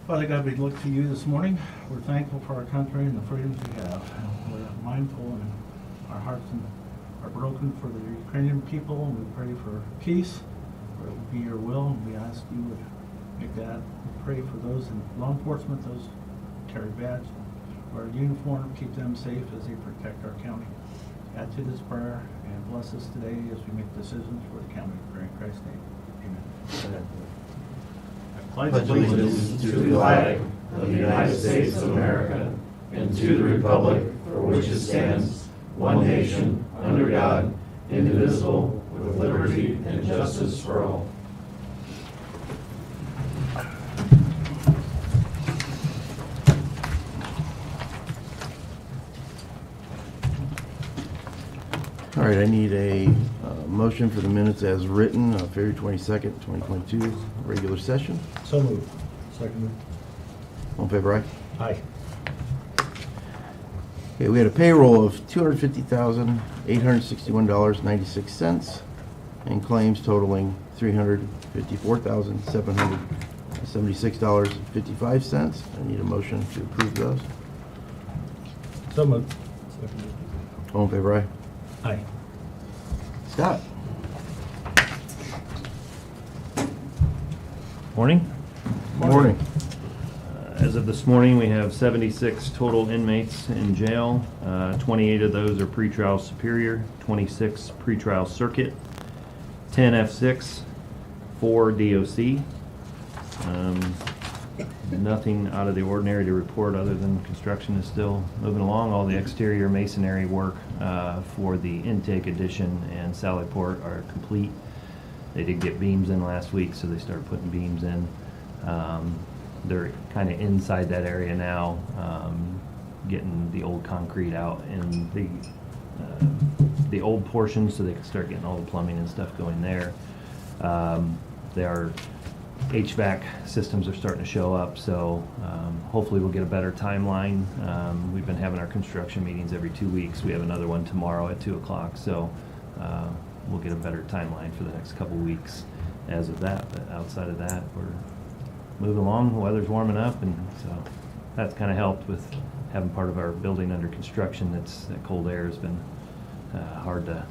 Father God, we look to you this morning. We're thankful for our country and the freedoms we have. We're mindful and our hearts are broken for the Ukrainian people, and we pray for peace, where it will be your will, and we ask you would make that. We pray for those in law enforcement, those who carry badge, wear uniform, keep them safe as they protect our county. Add to this prayer and bless us today as we make decisions for the county. We pray in Christ's name. Amen. Pledge allegiance to the flag of the United States of America and to the republic for which it stands, one nation, under God, indivisible, with liberty and justice for all. All right, I need a motion for the minutes as written, February 22nd, 2022, regular session. So moved. Second. All in favor, aye? Aye. Okay, we had a payroll of $250,861.96 and claims totaling $354,776.55. I need a motion to approve those. So moved. Second. All in favor, aye? Aye. Scott? Morning. Morning. As of this morning, we have 76 total inmates in jail. 28 of those are pretrial superior, 26 pretrial circuit, 10 F6, 4 DOC. Nothing out of the ordinary to report other than construction is still moving along. All the exterior masonry work for the intake addition and Sally Port are complete. They did get beams in last week, so they started putting beams in. They're kind of inside that area now, getting the old concrete out in the old portion so they can start getting all the plumbing and stuff going there. Their HVAC systems are starting to show up, so hopefully we'll get a better timeline. We've been having our construction meetings every 2 weeks. We have another one tomorrow at 2 o'clock, so we'll get a better timeline for the next couple weeks as of that. But outside of that, we're moving along. The weather's warming up, and so that's kind of helped with having part of our building under construction. That cold air has been hard to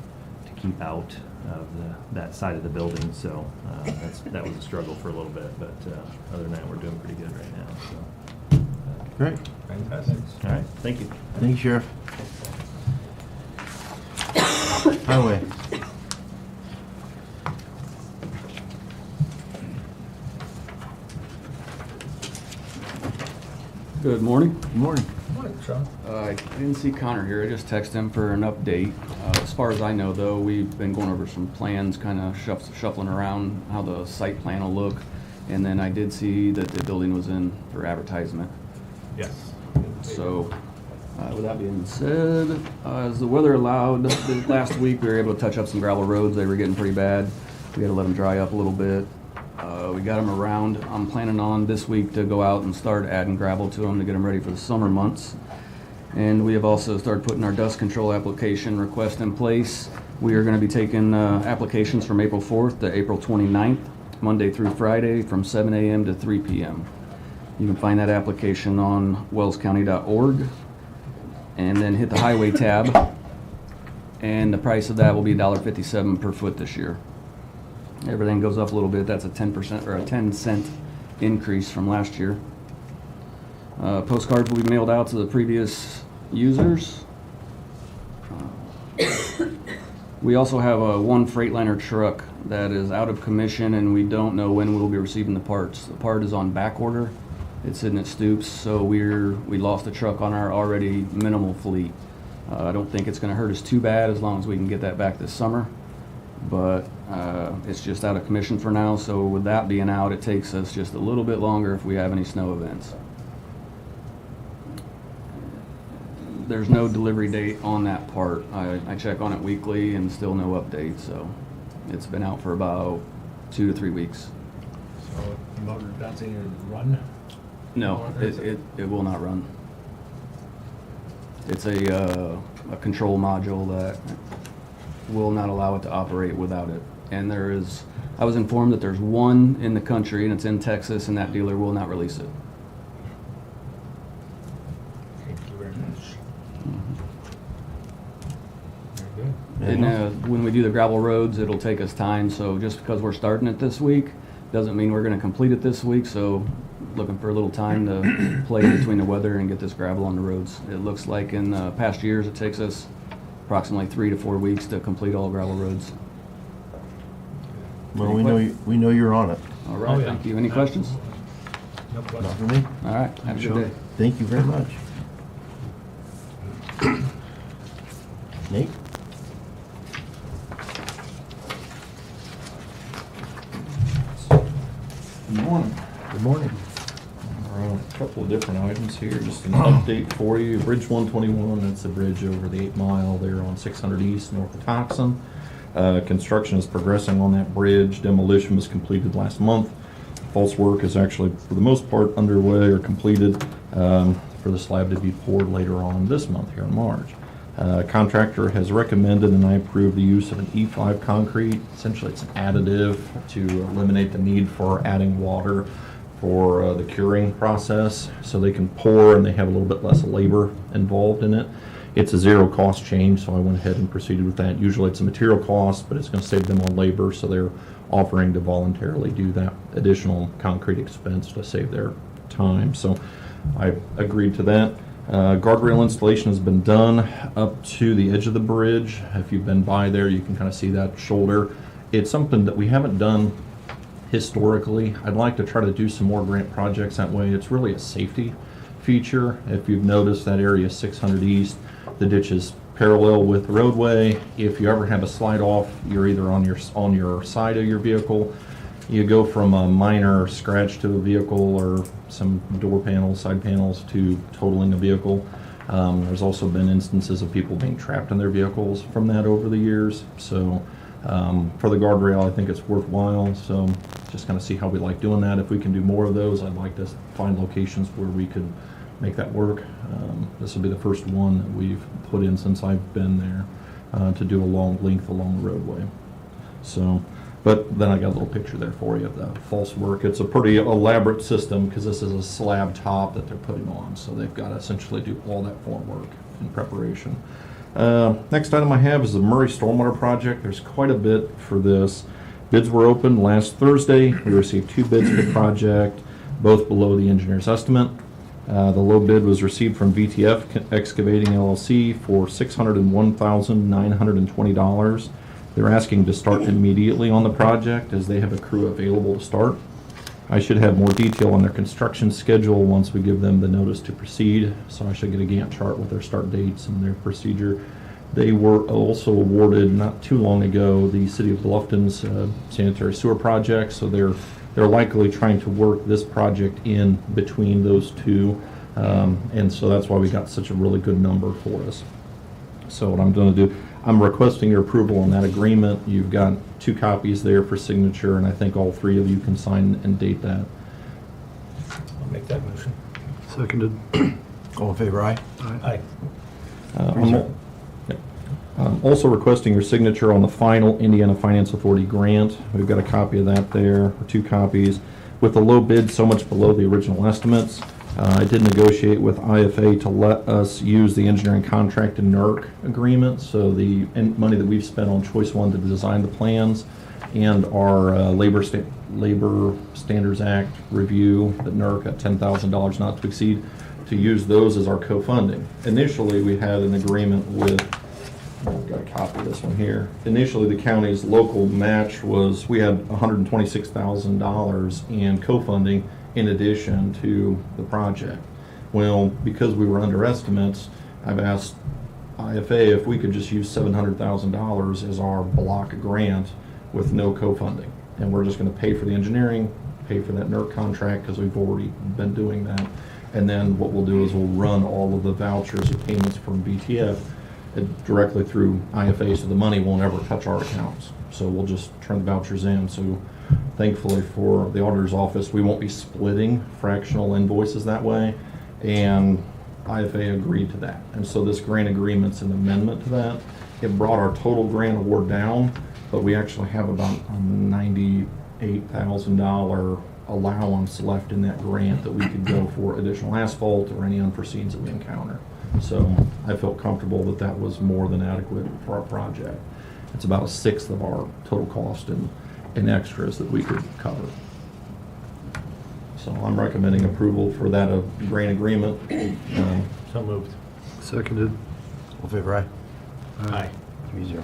keep out of that side of the building, so that was a struggle for a little bit, but other than that, we're doing pretty good right now. So Great. Fantastic. all right, thank you. Thank you, Sheriff. Highway. Good morning. Good morning. Morning, Sean. I didn't see Connor here. I just texted him for an update. As far as I know, though, we've been going over some plans, kind of shuffling around how the site plan will look. And then I did see that the building was in for advertisement. Yes. So, with that being said, as the weather allowed, last week we were able to touch up some gravel roads. They were getting pretty bad. We had to let them dry up a little bit. We got them around. I'm planning on this week to go out and start adding gravel to them to get them ready for the summer months. And we have also started putting our dust control application request in place. We are going to be taking applications from April 4th to April 29th, Monday through Friday from 7 a.m. to 3 p.m. You can find that application on wellscounty.org and then hit the highway tab. And the price of that will be $1.57 per foot this year. Everything goes up a little bit. That's a 10% or a 10-cent increase from last year. Postcards will be mailed out to the previous users. We also have one Freightliner truck that is out of commission, and we don't know when we'll be receiving the parts. The part is on back order. It's sitting at Stoops, so we lost a truck on our already minimal fleet. I don't think it's going to hurt us too bad as long as we can get that back this summer. But it's just out of commission for now, so with that being out, it takes us just a little bit longer if we have any snow events. There's no delivery date on that part. I check on it weekly and still no update, so it's been out for about 2 to 3 weeks. So the motor doesn't run? No, it will not run. It's a control module that will not allow it to operate without it. And I was informed that there's one in the country, and it's in Texas, and that dealer will not release it. And when we do the gravel roads, it'll take us time, so just because we're starting it this week, doesn't mean we're gonna complete it this week, so looking for a little time to play between the weather and get this gravel on the roads. It looks like in past years, it takes us approximately 3 to 4 weeks to complete all gravel roads. Well, we know you're on it. All right, Oh, yeah. thank you. Any questions? No Not question. for me. All right, have a Sure. good day. Thank you very much. Nate? Good morning. Good morning. A couple of different items here, just an update for you. Bridge 121, that's the bridge over the 8 Mile there on 600 East north of Toxin. Construction is progressing on that bridge. Demolition was completed last month. False work is actually, for the most part, underway or completed for the slab to be poured later on this month here in March. Contractor has recommended and I approve the use of an E5 concrete. Essentially, it's an additive to eliminate the need for adding water for the curing process, so they can pour and they have a little bit less labor involved in it. It's a zero cost change, so I went ahead and proceeded with that. Usually it's a material cost, but it's going to save them on labor, so they're offering to voluntarily do that additional concrete expense to save their time. So I agreed to that. Guardrail installation has been done up to the edge of the bridge. If you've been by there, you can kind of see that shoulder. It's something that we haven't done historically. I'd like to try to do some more grant projects that way. It's really a safety feature. If you've noticed, that area 600 East, the ditch is parallel with the roadway. If you ever have a slide off, you're either on your side of your vehicle. You go from a minor scratch to a vehicle or some door panels, side panels, to totaling a vehicle. There's also been instances of people being trapped in their vehicles from that over the years. So for the guardrail, I think it's worthwhile. So just kind of see how we like doing that. If we can do more of those, I'd like to find locations where we could make that work. This will be the first one that we've put in since I've been there to do a long length along the roadway. So, but then I got a little picture there for you of the false work. It's a pretty elaborate system because this is a slab top that they're putting on. So they've got to essentially do all that form work in preparation. Next item I have is the Murray Stormwater Project. There's quite a bit for this. Bids were opened last Thursday. We received 2 bids for the project, both below the engineer's estimate. The low bid was received from VTF Excavating LLC for $601,920. They're asking to start immediately on the project as they have a crew available to start. I should have more detail on their construction schedule once we give them the notice to proceed, so I should get a Gantt chart with their start dates and their procedure. They were also awarded not too long ago the City of Bluffton's sanitary sewer project, so they're likely trying to work this project in between those two, and so that's why we got such a really good number for us. So what I'm going to do, I'm requesting your approval on that agreement. You've got 2 copies there for signature, and I think all 3 of you can sign and date that. I'll make that motion. Seconded. All in favor, aye? Aye. I'm also requesting your signature on the final Indiana Finance Authority grant. We've got a copy of that there, or 2 copies. With the low bid so much below the original estimates, I did negotiate with IFA to let us use the engineering contract and NERC agreement. So the money that we've spent on Choice 1 to design the plans and our Labor Standards Act review that NERC at $10,000 not to exceed, to use those as our co-funding. Initially, we had an agreement with, I've got a copy of this one here. Initially, the county's local match was, we had $126,000 in co-funding in addition to the project. Well, because we were under estimates, I've asked IFA if we could just use $700,000 as our block grant with no co-funding. And we're just going to pay for the engineering, pay for that NERC contract because we've already been doing that. And then what we'll do is we'll run all of the vouchers or payments from BTF directly through IFA, so the money won't ever touch our accounts. So we'll just turn the vouchers in. So thankfully for the auditor's office, we won't be splitting fractional invoices that way, and IFA agreed to that. And so this grant agreement's an amendment to that. It brought our total grant award down, but we actually have about a $98,000 allowance left in that grant that we could go for additional asphalt or any unforeseens that we encounter. So I felt comfortable that that was more than adequate for our project. It's about a sixth of our total cost in extras that we could cover. So I'm recommending approval for that grant agreement. So moved. Seconded. All in favor, aye? Aye. 3-0.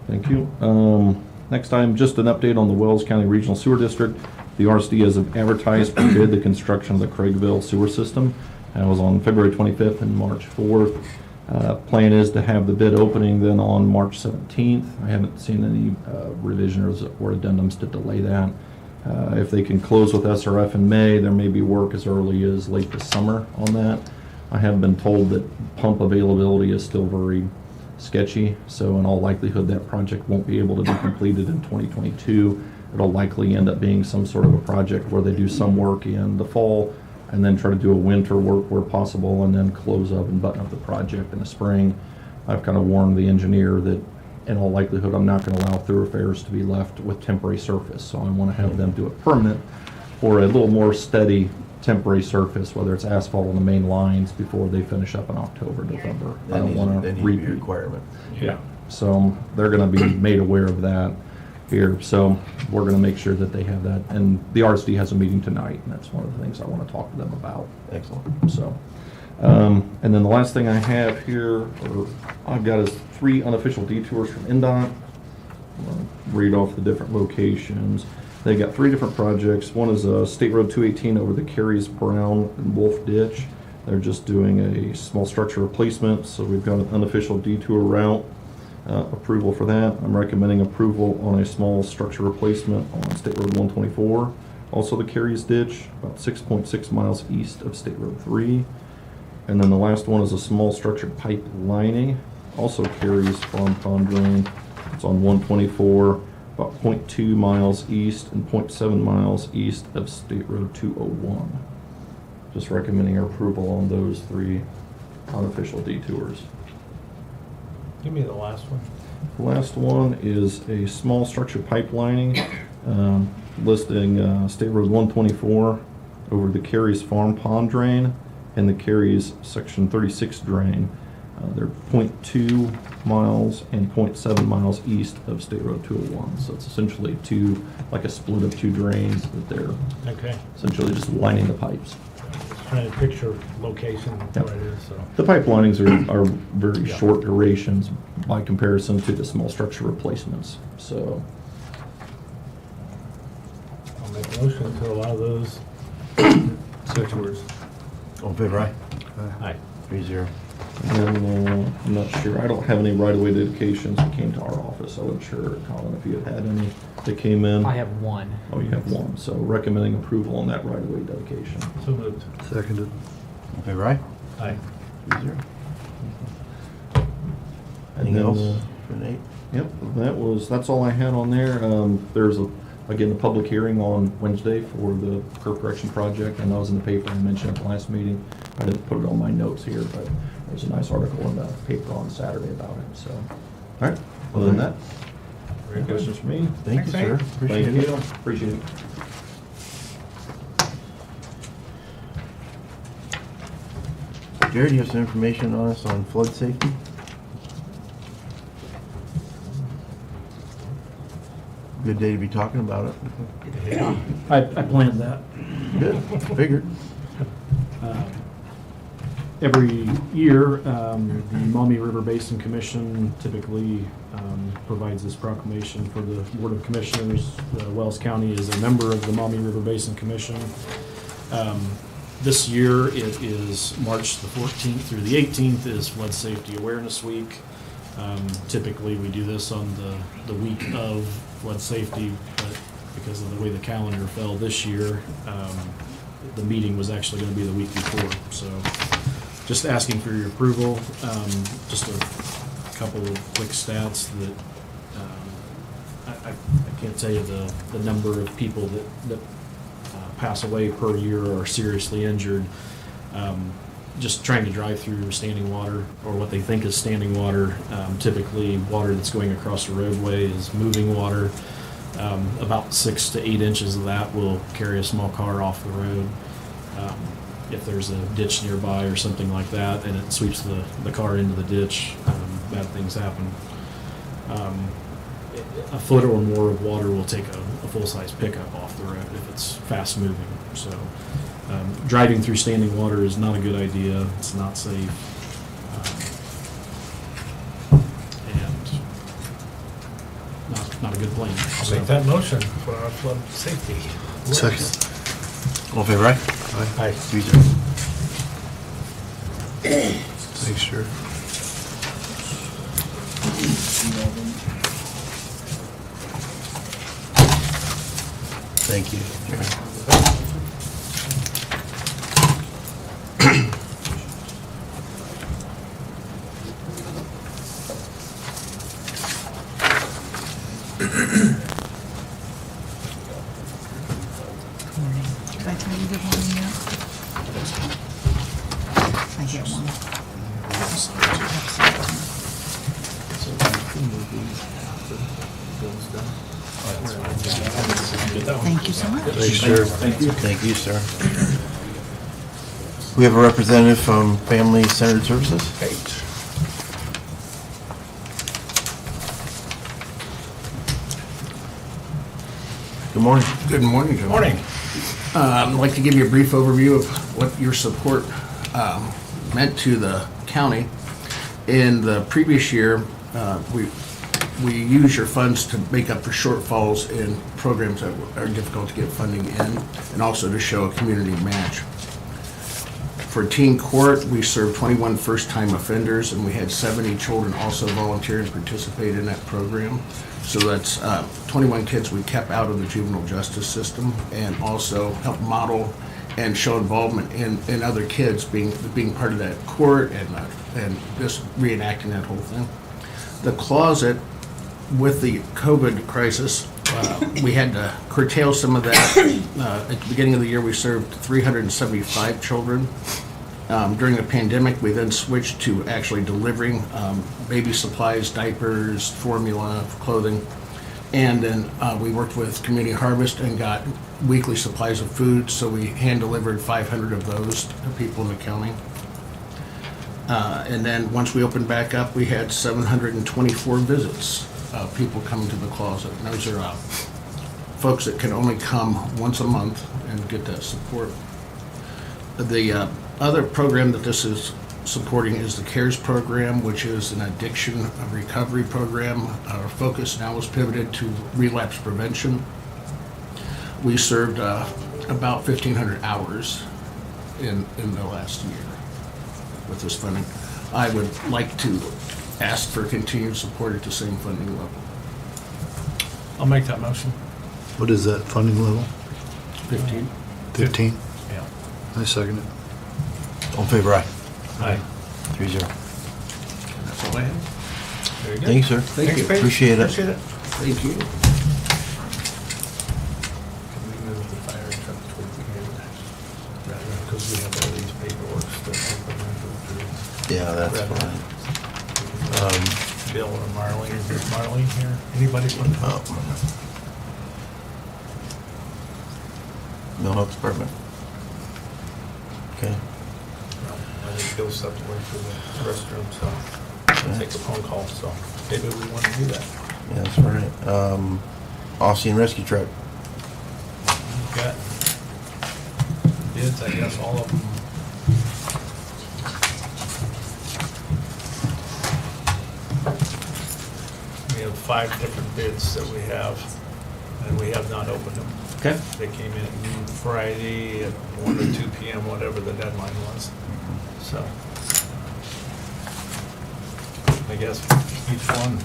Thank you. Next item, just an update on the Wells County Regional Sewer District. The RSD has advertised for bid the construction of the Craigville sewer system. That was on February 25th and March 4th. Plan is to have the bid opening then on March 17th. I haven't seen any revisions or addendums to delay that. If they can close with SRF in May, there may be work as early as late this summer on that. I have been told that pump availability is still very sketchy, so in all likelihood that project won't be able to be completed in 2022. It'll likely end up being some sort of a project where they do some work in the fall and then try to do a winter work where possible and then close up and button up the project in the spring. I've kind of warned the engineer that in all likelihood I'm not going to allow thoroughfares to be left with temporary surface, so I want to have them do it permanent or a little more steady temporary surface, whether it's asphalt on the main lines before they finish up in October, November. I don't want to That needs to be a repeat. requirement. Yeah, so they're gonna be made aware of that here, so we're gonna make sure that they have that, and the RSD has a meeting tonight, and that's one of the things I wanna talk to them about, Excellent. so. And then the last thing I have here, or I've got is 3 unofficial detours from Indot. I'll read off the different locations. They got 3 different projects. One is State Road 218 over the Carries, Brown, and Wolf Ditch. They're just doing a small structure replacement, so we've got an unofficial detour route approval for that. I'm recommending approval on a small structure replacement on State Road 124. Also the Carries Ditch, about 6.6 miles east of State Road 3. And then the last one is a small structured pipe lining, also Carries Farm Pond Drain. It's on 124. About 0.2 miles east and 0.7 miles east of State Road 201. Just recommending our approval on those 3 unofficial detours. Give me the last one. The last one is a small structured pipelining, listing State Road 124 over the Carries Farm Pond Drain and the Carries Section 36 Drain. They're 0.2 miles and 0.7 miles east of State Road 201. So it's essentially like a split of 2 drains that they're Okay. essentially just lining the pipes. Just trying to picture location Yep. where it is, so. The pipe linings are very Yeah. short durations by comparison to the small structure replacements. So I'll make a motion to allow those detours. All in favor, aye? Aye. 3-0. and then, I'm not sure, I don't have any right-of-way dedications that came to our office. I wasn't sure, Colin, if you had any that came in. I have one. Oh, you have one. So recommending approval on that right-of-way dedication. So moved. Seconded. All in favor, aye? Aye. 3-0. And Anything then, else for Nate? Yep, that's all I had on there. There's again, a public hearing on Wednesday for the curb correction project. I know it was in the paper, I mentioned at the last meeting. I didn't put it on my notes here, but there's a nice article in the paper on Saturday about it, so. All right, other than that, any questions for me? Thank you, sir. Appreciate Thank it. you, appreciate it. Jared, you have some information on us on flood safety? Good day to be talking about it. Yeah. I planned that. Good, figured. Every year, the Maumee River Basin Commission typically provides this proclamation for the Board of Commissioners. Wells County is a member of the Maumee River Basin Commission. This year, it is March the 14th through the 18th is Flood Safety Awareness Week. Typically, we do this on the week of flood safety, but because of the way the calendar fell this year, the meeting was actually going to be the week before. So just asking for your approval. Just a couple of quick stats that I can't tell you the number of people that pass away per year or are seriously injured. Just trying to drive through standing water, or what they think is standing water. Typically, water that's going across the roadway is moving water. About 6 to 8 inches of that will carry a small car off the road. If there's a ditch nearby or something like that, and it sweeps the car into the ditch, bad things happen. a foot or more of water will take a full-size pickup off the road if it's fast-moving. So driving through standing water is not a good idea. It's not safe. And not a good plan. I'll So- make that motion for our flood safety. Second. All in favor, aye? Aye. 3-0. Make sure. Thank you. Did I tell you good morning yet? I get one. Thank you so much. Thank you, sir. We have a representative from Family Centered Services. Good morning. Good morning, Joe. Morning. I'd like to give you a brief overview of what your support meant to the county. In the previous year, we used your funds to make up for shortfalls in programs that are difficult to get funding in, and also to show a community match. For teen court, we served 21 first-time offenders, and we had 70 children also volunteer and participate in that program. So that's 21 kids we kept out of the juvenile justice system, and also help model and show involvement in other kids being part of that court and just reenacting that whole thing. The closet, with the COVID crisis, we had to curtail some of that. At the beginning of the year, we served 375 children. During the pandemic, we then switched to actually delivering baby supplies, diapers, formula, clothing. And then we worked with Community Harvest and got weekly supplies of food, so we hand-delivered 500 of those to people in the county. And then once we opened back up, we had 724 visits, people coming to the closet. And those are folks that can only come once a month and get that support. The other program that this is supporting is the CARES program, which is an addiction recovery program. Our focus now is pivoted to relapse prevention. We served about 1,500 hours in the last year with this funding. I would like to ask for continued support at the same funding level. I'll make that motion. What is that funding level? 15. 15? Yeah. I second it. All in favor, aye? Aye. 3-0. That's all I have. Very good. Thank you, sir. Thank you. Appreciate it. Appreciate it. Thank you. Can we move the fire truck towards the end? Because we have all these paperwork stuff. Yeah, that's fine. Bill or Marlene, is Marlene here? Anybody from the Oh. No Health Department. Okay. I think Bill stepped away for the restroom, so take a phone call, so maybe we want to do that. Yeah, that's right. Aussie and Rescue Truck. We've got bids, I guess, all of them. We have 5 different bids that we have, and we have not opened them. Okay. They came in Friday at 1 or 2 p.m., whatever the deadline was. So I guess each one,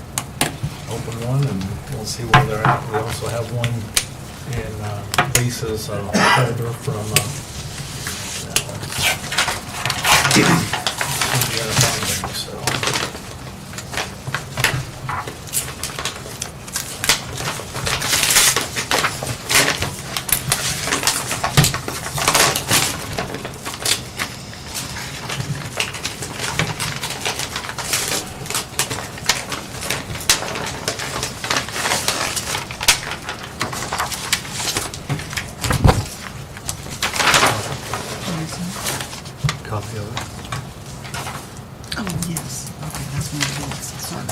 open one, and we'll see where they're at. We also have one in Lisa's folder from Indiana Bonding, so. Copy of it. Oh, yes. Okay, that's one of the bids. Sorry.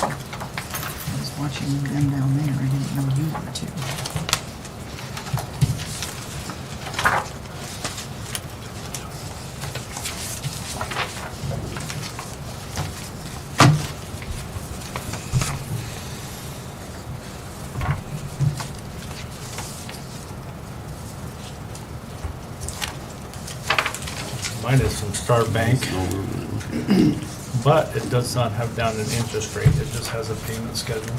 watching them down there. I didn't know you were too. Mine is from Star Bank, but it does not have down an interest rate. It just has a payment schedule.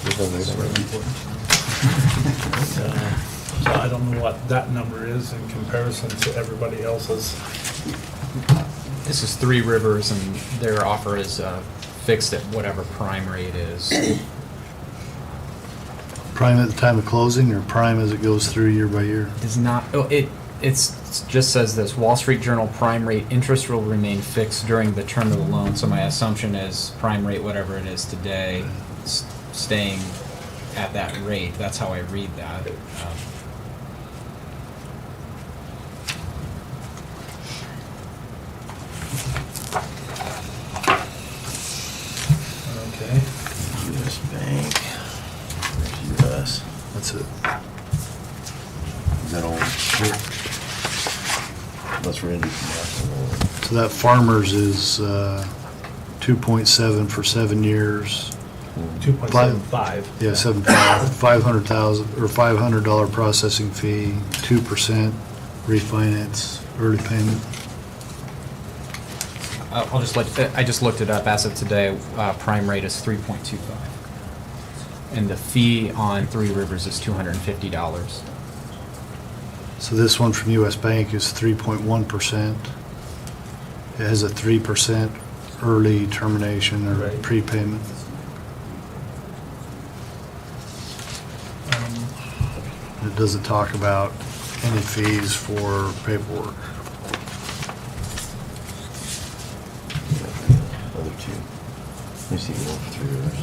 It's very important. So I don't know what that number is in comparison to everybody else's. This is Three Rivers, and their offer is fixed at whatever prime rate is. Prime at the time of closing or prime as it goes through year by year? Is not. Oh, it's just says this: Wall Street Journal prime rate interest will remain fixed during the term of the loan. So my assumption is prime rate, whatever it is today, staying at that rate. That's how I read that. Okay. US Bank. There's US. That's it. Is that all? Sure. Unless we're into commercial. So that Farmers is 2.7 for 7 years. 2.75. Yeah, 7.5, 500,000 or $500 processing fee, 2% refinance, early payment. I'll just let. I just looked it up as of today. Prime rate is 3.25, and the fee on Three Rivers is $250. So this one from US Bank is 3.1%. It has a 3% early termination or Right. prepayment. It doesn't talk about any fees for paperwork. Other two. Let me see the one for 3 Rivers.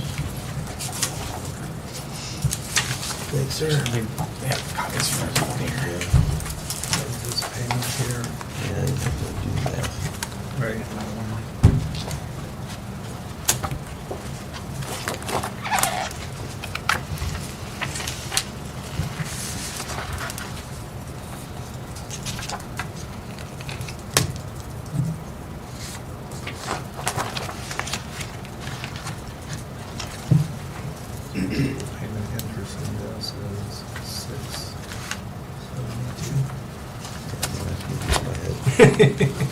Thanks, sir. We have copies for everyone here. This payment here. Yeah, you have to do that. Right. Payment interest in this is 672.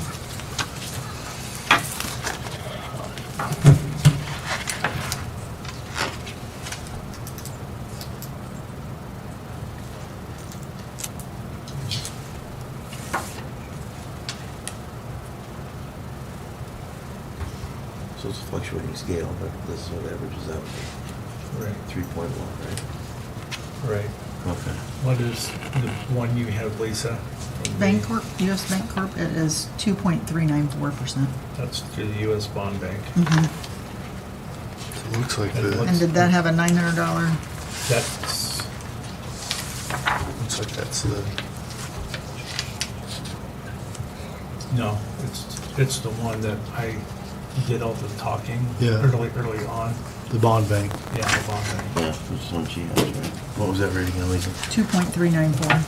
So it's a fluctuating scale, but this is what averages out to. Right, 3.1, right? right. Okay. What is the one you have, Lisa? Bancorp, US Bancorp, it is 2.394%. That's through the US Bond Bank. It looks like And the, And did that have a $900? That's, looks like that's the, no, it's the one that I did all the talking Yeah. early on. the bond bank. Yeah, the Bond Bank. Yeah, which is one she has, right? What was that rate again, Lisa? 2.394.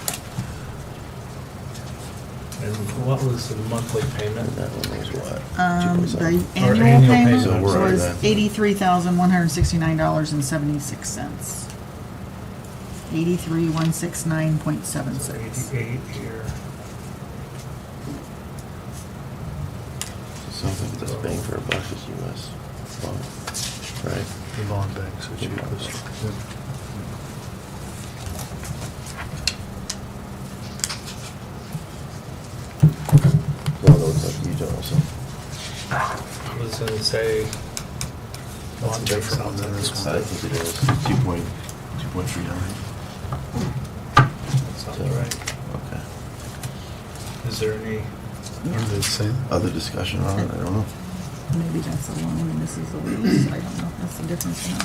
And what was the monthly payment? And that one was what? The 2.7. Or annual annual payment payment, So we're was at that. $83,169.76. 83,169.76. 88 here. So something that's paying for a buck is US bond, right? The bond bank's the cheapest. So it looks like you don't also. I was gonna say. That's a Bond Bank different one sounds than like this it's- one. I think it is 2.39. That sounds right. Okay. Is there any, Are they the same? Other discussion on it, I don't know. Maybe that's a loan and this is a lease. I don't know if that's the difference or not.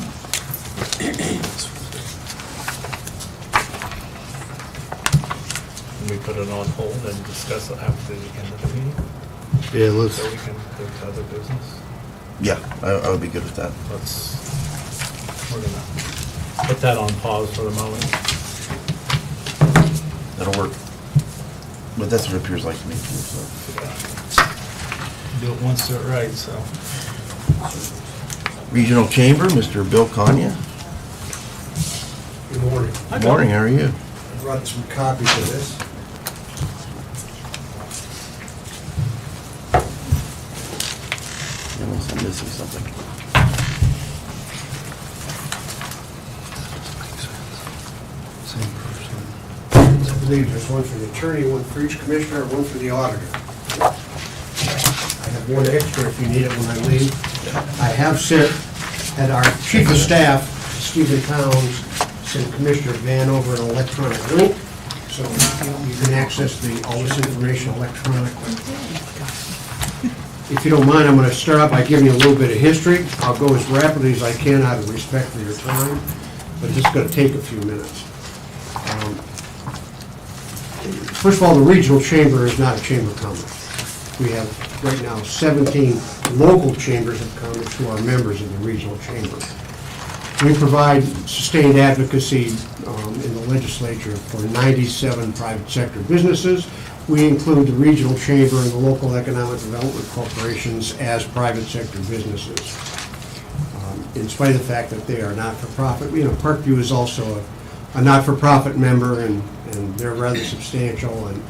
can we put it on hold and discuss it after the end of the meeting? Yeah, let's, So we can go to other business? Yeah, I would be good with that. We're gonna put that on pause for the moment. That'll work. But that's what it appears like to me, too, so. Do it once, do it right, so. Regional Chamber, Mr. Bill Kanya. Good morning. Good morning, how are you? I brought some copies of this. Unless I'm missing something. Same person. I believe there's one for the attorney, one for each commissioner, and one for the auditor. I have one extra if you need it when I leave. I have sent, at our chief of staff, Stephen Towns, sent Commissioner Van over an electronic link, so you can access all this information electronically. If you don't mind, I'm going to start out by giving you a little bit of history. I'll go as rapidly as I can out of respect for your time, but it's going to take a few minutes. First of all, the Regional Chamber is not a chamber of commerce. We have right now 17 local chambers of commerce who are members of the Regional Chamber. We provide sustained advocacy in the legislature for 97 private sector businesses. We include the Regional Chamber and the local economic development corporations as private sector businesses. In spite of the fact that they are not-for-profit, Parkview is also a not-for-profit member, and they're rather substantial, and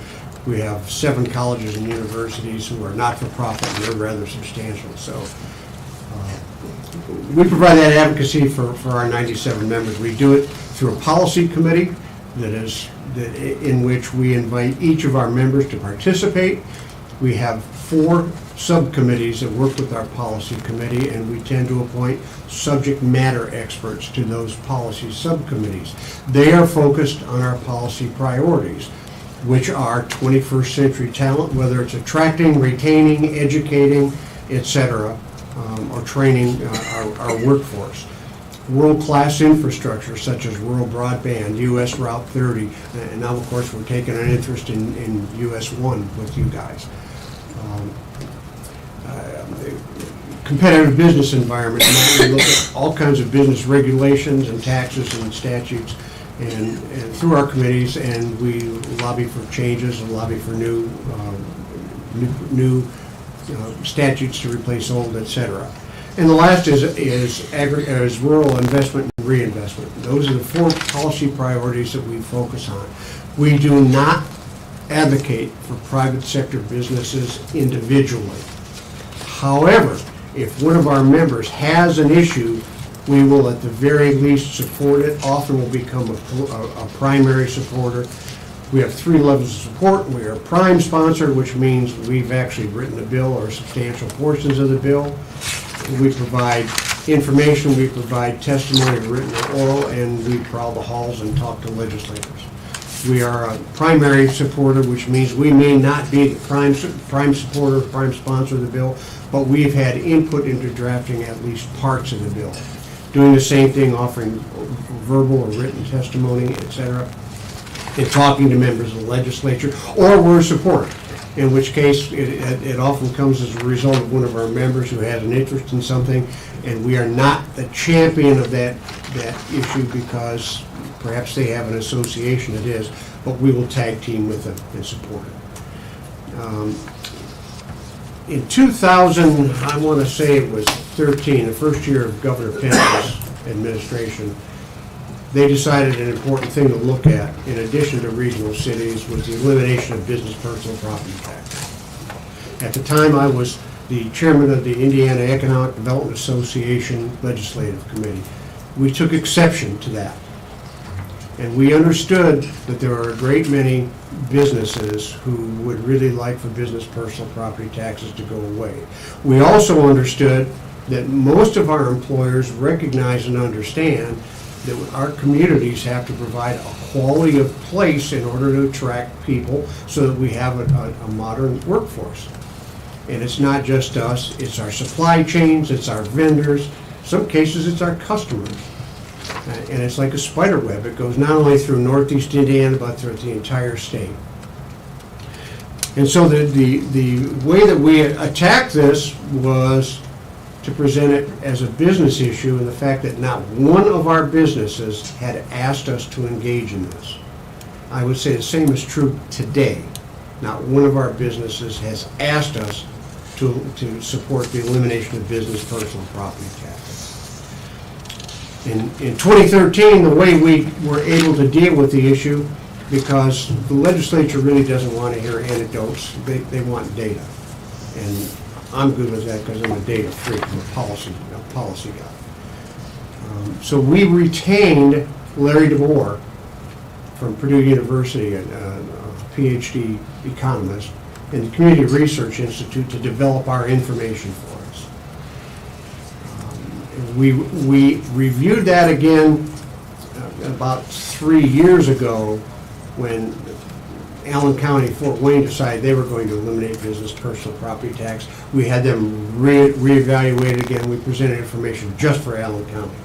we have 7 colleges and universities who are not-for-profit, and they're rather substantial. So we provide that advocacy for our 97 members. We do it through a policy committee in which we invite each of our members to participate. We have 4 subcommittees that work with our policy committee, and we tend to appoint subject matter experts to those policy subcommittees. They are focused on our policy priorities, which are 21st century talent, whether it's attracting, retaining, educating, etc., or training our workforce. World-class infrastructure such as rural broadband, US Route 30, and now of course we're taking an interest in US 1 with you guys. Competitive business environment, we look at all kinds of business regulations and taxes and statutes and through our committees, and we lobby for changes and lobby for new statutes to replace old, etc. And the last is rural investment and reinvestment. Those are the 4 policy priorities that we focus on. We do not advocate for private sector businesses individually. However, if one of our members has an issue, we will at the very least support it. Often will become a primary supporter. We have 3 levels of support. We are prime sponsor, which means we've actually written the bill or substantial portions of the bill. We provide information, we provide testimony, written or oral, and we prowl the halls and talk to legislators. We are a primary supporter, which means we may not be the prime supporter, prime sponsor of the bill, but we've had input into drafting at least parts of the bill. Doing the same thing, offering verbal or written testimony, etc., and talking to members of the legislature, or we're a supporter, in which case it often comes as a result of one of our members who has an interest in something, and we are not the champion of that issue because perhaps they have an association it is, but we will tag team with them and support it. In 2000, I want to say it was 13, the first year of Governor Pence's administration, they decided an important thing to look at, in addition to regional cities, was the elimination of business personal property tax. At the time, I was the chairman of the Indiana Economic Development Association Legislative Committee. We took exception to that. And we understood that there are a great many businesses who would really like for business personal property taxes to go away. We also understood that most of our employers recognize and understand that our communities have to provide a quality of place in order to attract people so that we have a modern workforce. And it's not just us, it's our supply chains, it's our vendors, in some cases it's our customers. And it's like a spider web. It goes not only through Northeast Indiana, but through the entire state. And so the way that we attacked this was to present it as a business issue, and the fact that not one of our businesses had asked us to engage in this. I would say the same is true today. Not one of our businesses has asked us to support the elimination of business personal property taxes. In 2013, the way we were able to deal with the issue, because the legislature really doesn't want to hear anecdotes, they want data. And I'm good with that because I'm a data freak, I'm a policy guy. So we retained Larry DeBoer from Purdue University, a PhD economist, in the Community Research Institute to develop our information for us. We reviewed that again about 3 years ago when Allen County, Fort Wayne decided they were going to eliminate business personal property tax. We had them reevaluate again. We presented information just for Allen County.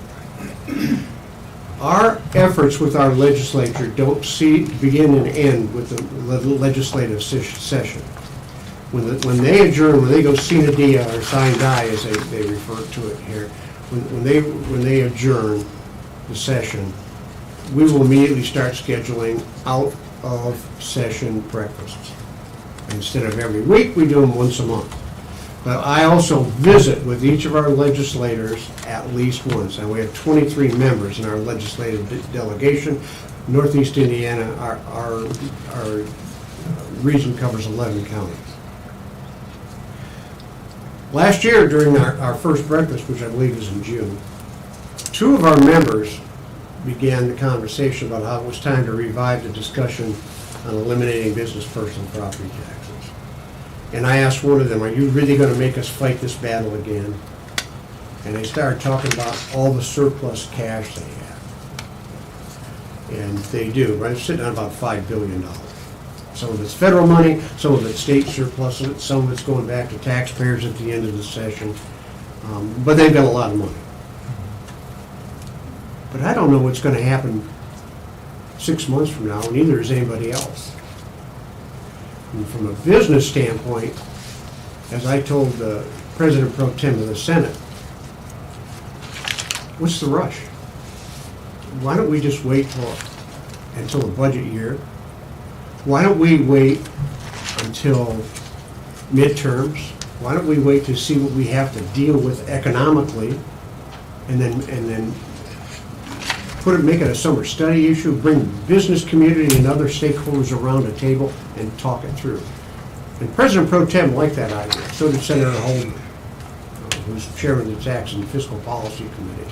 Our efforts with our legislature don't begin and end with the legislative session. When they adjourn, when they go sine die or sine die, as they refer to it here, when they adjourn the session, we will immediately start scheduling out of session breakfasts. Instead of every week, we do them once a month. But I also visit with each of our legislators at least once, and we have 23 members in our legislative delegation. Northeast Indiana, our region covers 11 counties. Last year, during our first breakfast, which I believe is in June, 2 of our members began the conversation about how it was time to revive the discussion on eliminating business personal property taxes. And I asked one of them, are you really going to make us fight this battle again? And they started talking about all the surplus cash they have. And they do, right? It's sitting on about $5 billion. Some of it's federal money, some of it's state surplus, some of it's going back to taxpayers at the end of the session. But they've got a lot of money. But I don't know what's going to happen 6 months from now, and neither is anybody else. And from a business standpoint, as I told the President Pro Tem of the Senate, what's the rush? Why don't we just wait until the budget year? Why don't we wait until midterms? Why don't we wait to see what we have to deal with economically, and then make it a summer study issue, bring the business community and other stakeholders around a table and talk it through. And President Pro Tem liked that idea. So did Senator Holden, who's chairman of the Tax and Fiscal Policy Committee.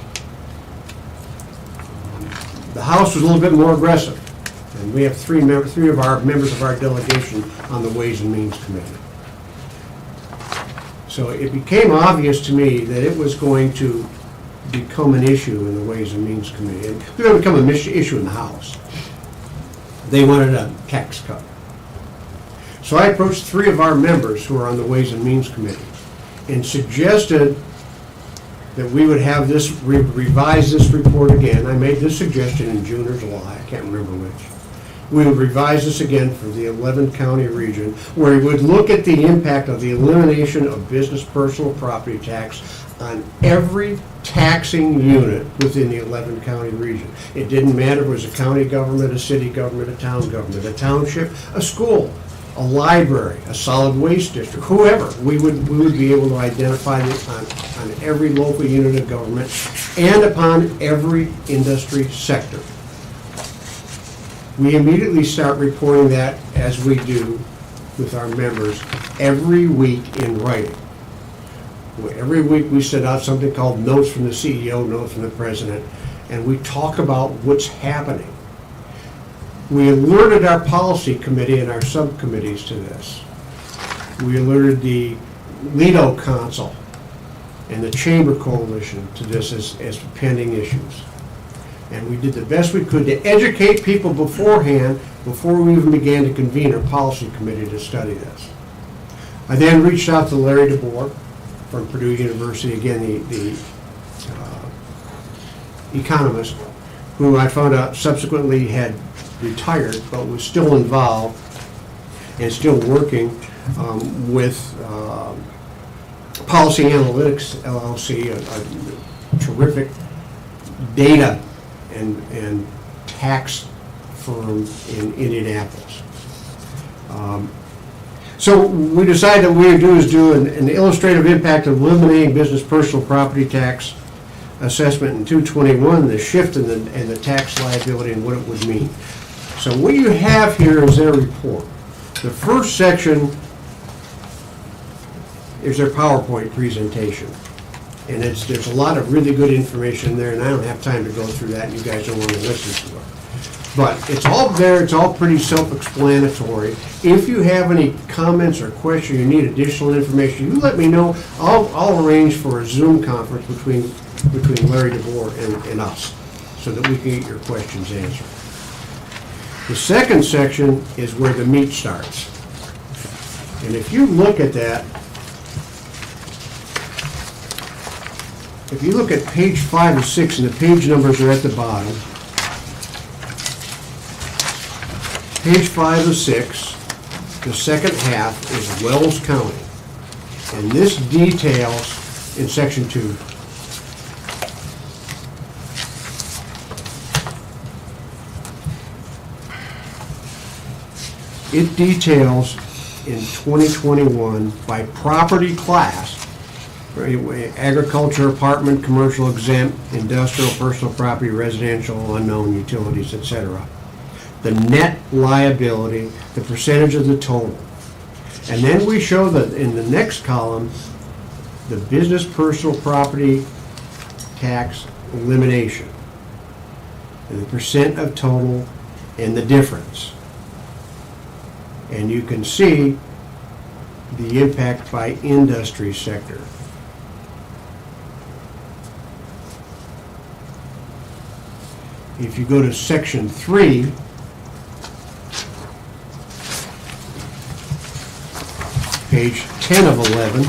The House was a little bit more aggressive, and we have three of our members of our delegation on the Ways and Means Committee. So it became obvious to me that it was going to become an issue in the Ways and Means Committee. And it was going to become an issue in the House. They wanted a tax cut. So I approached 3 of our members who are on the Ways and Means Committee and suggested that we would have this, revise this report again. I made this suggestion in June or July, I can't remember which. We would revise this again for the 11 county region, where we would look at the impact of the elimination of business personal property tax on every taxing unit within the 11 county region. It didn't matter if it was a county government, a city government, a town government, a township, a school, a library, a solid waste district, whoever. We would be able to identify this on every local unit of government and upon every industry sector. We immediately start reporting that, as we do with our members, every week in writing. Every week we send out something called notes from the CEO, notes from the president, and we talk about what's happening. We alerted our policy committee and our subcommittees to this. We alerted the Lido Council and the Chamber Coalition to this as pending issues. And we did the best we could to educate people beforehand, before we even began to convene our policy committee to study this. I then reached out to Larry DeBoer from Purdue University, again, the economist, who I found out subsequently had retired, but was still involved and still working with Policy Analytics LLC, a terrific data and tax firm in Indianapolis. So we decided that what we would do is do an illustrative impact of eliminating business personal property tax assessment in 221, the shift in the tax liability and what it would mean. So what you have here is their report. The first section is their PowerPoint presentation. And there's a lot of really good information there, and I don't have time to go through that, and you guys don't want to listen to it. But it's all there, it's all pretty self-explanatory. If you have any comments or questions, you need additional information, you let me know. I'll arrange for a Zoom conference between Larry DeBoer and us, so that we can get your questions answered. The second section is where the meat starts. And if you look at that, if you look at page 5 and 6, and the page numbers are at the bottom, page 5 of 6, the second half is Wells County. And this details, in section 2, it details in 2021 by property class, agriculture, apartment, commercial exempt, industrial, personal property, residential, unknown, utilities, etc. The net liability, the percentage of the total. And then we show that in the next column, the business personal property tax elimination, and the percent of total and the difference. And you can see the impact by industry sector. If you go to section 3, page 10 of 11,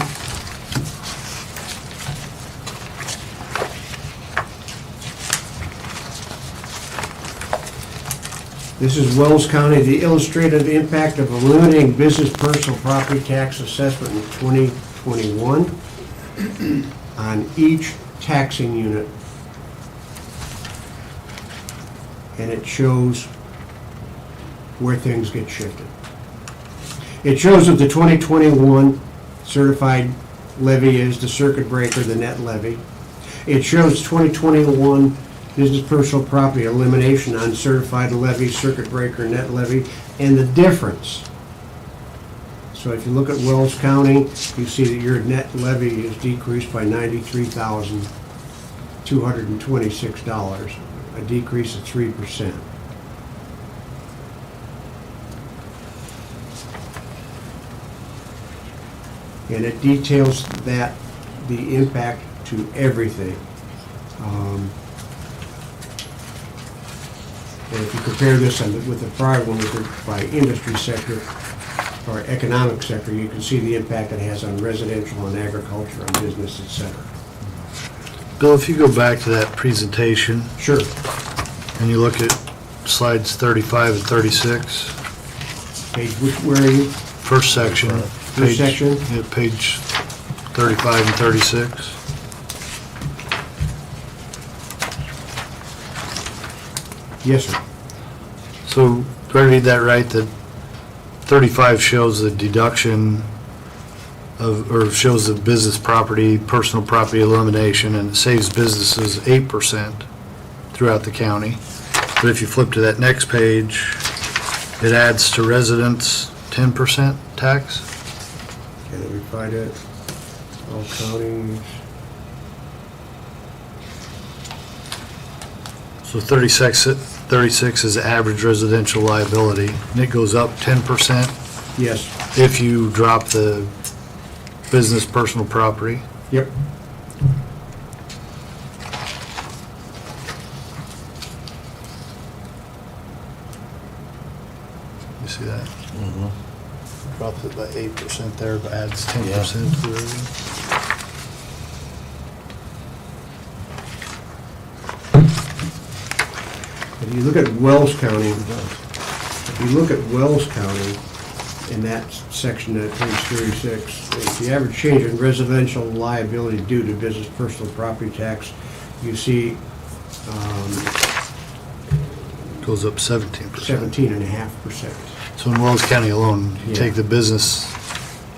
this is Wells County, the illustrative impact of eliminating business personal property tax assessment in 2021 on each taxing unit. And it shows where things get shifted. It shows that the 2021 certified levy is the circuit breaker, the net levy. It shows 2021 business personal property elimination on certified levy, circuit breaker, net levy, and the difference. So if you look at Wells County, you see that your net levy is decreased by $93,226, a decrease of 3%. And it details that, the impact to everything. And if you compare this with the prior one by industry sector or economic sector, you can see the impact it has on residential and agriculture, on business, etc. Bill, if you go back to that presentation. Sure. And you look at slides 35 and 36. Page, where are you? First section. First section? Yeah, page 35 and 36. Yes, sir. So, do I read that right, that 35 shows the deduction of, or shows the business property, personal property elimination, and it saves businesses 8% throughout the county. But if you flip to that next page, it adds to residents 10% tax? Okay, let me find it. All counties. So 36 is average residential liability, and it goes up 10% Yes. if you drop the business personal property. Yep. You see that? Drops it by 8% there, but adds 10% to everything. If you look at Wells County, in that section at page 36, is the average change in residential liability due to business personal property tax. You see Goes up 17%. 17.5%. So in Wells County alone, you Yeah. take the business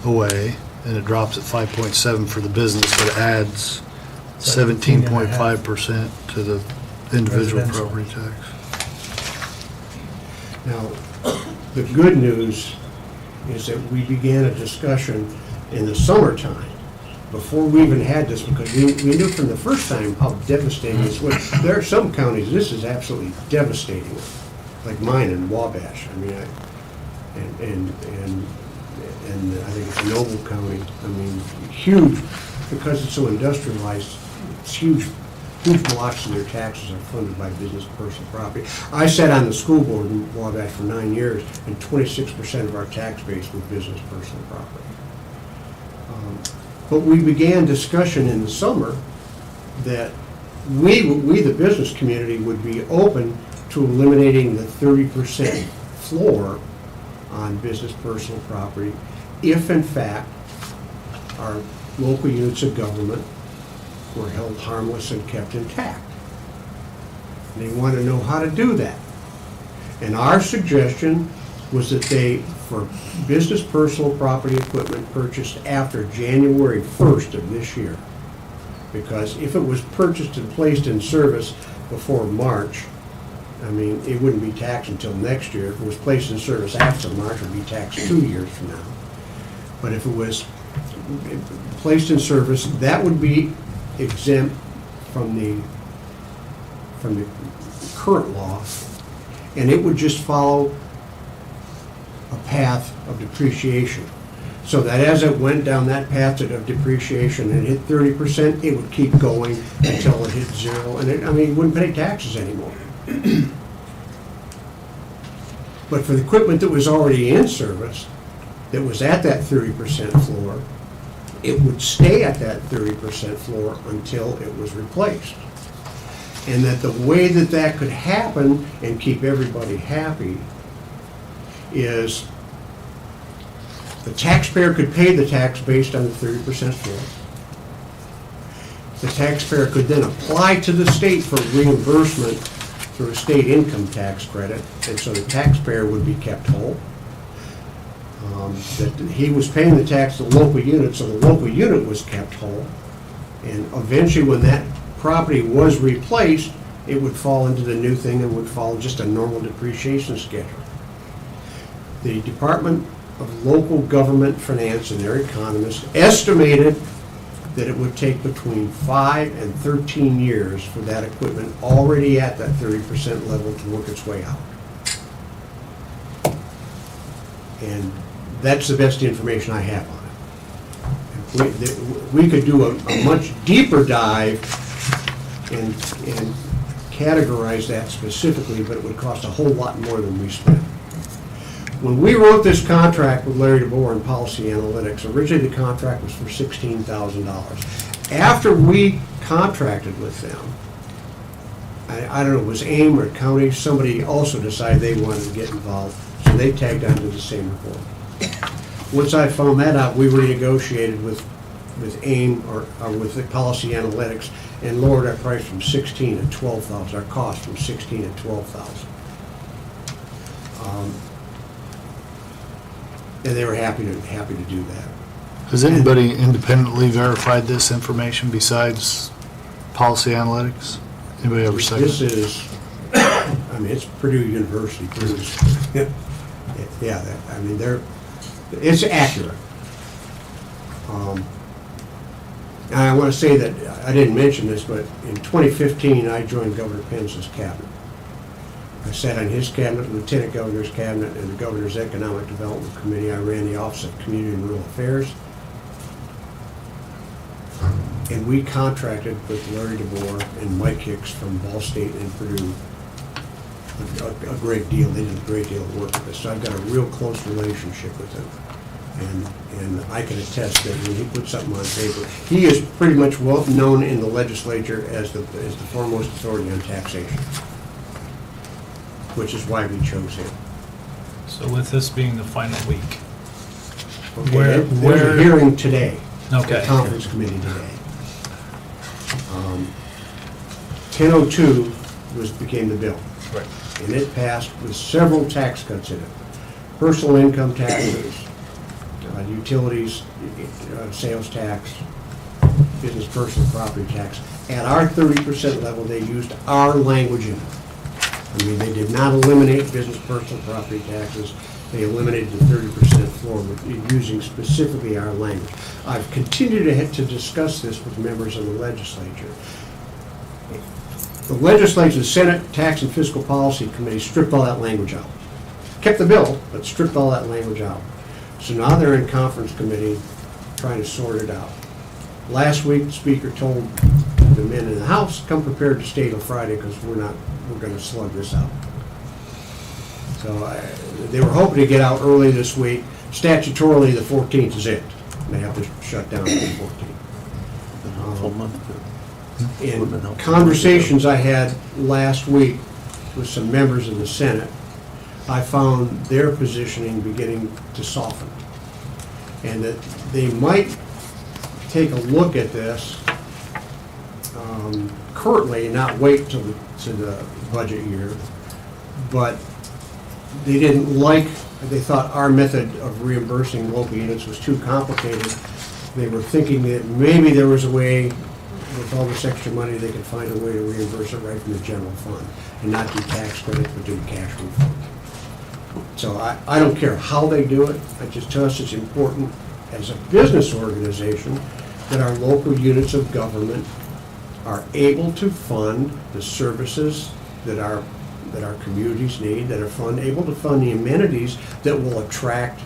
away, and it drops at 5.7 for the business, but it adds 17.5% to the individual Residential. property tax. Now, the good news is that we began a discussion in the summertime, before we even had this, because we knew from the first time how devastating this was. There are some counties, this is absolutely devastating, like mine in Wabash. I mean, and I think it's Noble County. I mean, huge, because it's so industrialized, it's huge blocks of their taxes are funded by business personal property. I sat on the school board in Wabash for 9 years, and 26% of our tax base was business personal property. But we began discussion in the summer that we, the business community, would be open to eliminating the 30% floor on business personal property if in fact our local units of government were held harmless and kept intact. And they want to know how to do that. And our suggestion was that they, for business personal property equipment purchased after January 1st of this year, because if it was purchased and placed in service before March, I mean, it wouldn't be taxed until next year. If it was placed in service after March, it would be taxed 2 years from now. But if it was placed in service, that would be exempt from the current law, and it would just follow a path of depreciation. So that as it went down that path of depreciation and hit 30%, it would keep going until it hit zero, and it wouldn't pay taxes anymore. But for the equipment that was already in service, that was at that 30% floor, it would stay at that 30% floor until it was replaced. And that the way that that could happen and keep everybody happy is the taxpayer could pay the tax based on the 30% floor. The taxpayer could then apply to the state for reimbursement through a state income tax credit, and so the taxpayer would be kept whole. That he was paying the tax to the local unit, so the local unit was kept whole. And eventually, when that property was replaced, it would fall into the new thing and would follow just a normal depreciation schedule. The Department of Local Government Finance and their economists estimated that it would take between 5 and 13 years for that equipment already at that 30% level to work its way out. And that's the best information I have on it. We could do a much deeper dive and categorize that specifically, but it would cost a whole lot more than we spent. When we wrote this contract with Larry DeBoer and Policy Analytics, originally the contract was for $16,000. After we contracted with them, I don't know, it was AIM or county, somebody also decided they wanted to get involved, so they tagged on to the same report. Once I found that out, we renegotiated with AIM or with the Policy Analytics and lowered our price from $16,000 to $12,000, our cost from $16,000 to $12,000. And they were happy to do that. Has anybody independently verified this information besides Policy Analytics? Anybody ever second? This is, it's Purdue University. Purdue's, it's accurate. And I want to say that, I didn't mention this, but in 2015, I joined Governor Pence's cabinet. I sat on his cabinet, Lieutenant Governor's cabinet, and the Governor's Economic Development Committee. I ran the Office of Community and Rural Affairs. And we contracted with Larry DeBoer and Mike Hicks from Ball State and Purdue a great deal. They did a great deal of work with us. So I've got a real close relationship with them. And I can attest that when he puts something on paper, he is pretty much well known in the legislature as the foremost authority on taxation, which is why we chose him. So with this being the final week, Okay, Where- there's a where- hearing today. Okay. The conference committee today. 1002 became the bill. Right. And it passed with several tax cuts in it. Personal income taxes, utilities, sales tax, business personal property tax. At our 30% level, they used our language in it. I mean, they did not eliminate business personal property taxes. They eliminated the 30% floor, using specifically our language. I've continued to discuss this with members of the legislature. The legislature, the Senate Tax and Fiscal Policy Committee stripped all that language out. Kept the bill, but stripped all that language out. So now they're in conference committee trying to sort it out. Last week, the speaker told the men in the House, come prepared to stay till Friday because we're going to slug this out. So they were hoping to get out early this week. Statutorily, the 14th is it. They have to shut down on the 14th. Full month. In conversations I had last week with some members of the Senate, I found their positioning beginning to soften. And that they might take a look at this currently and not wait till the budget year. But they didn't like, they thought our method of reimbursing local units was too complicated. They were thinking that maybe there was a way, with all this extra money, they could find a way to reimburse it right from the general fund and not do tax credits, but do cash refund. So I don't care how they do it. To us, it's important as a business organization that our local units of government are able to fund the services that our communities need, that are able to fund the amenities that will attract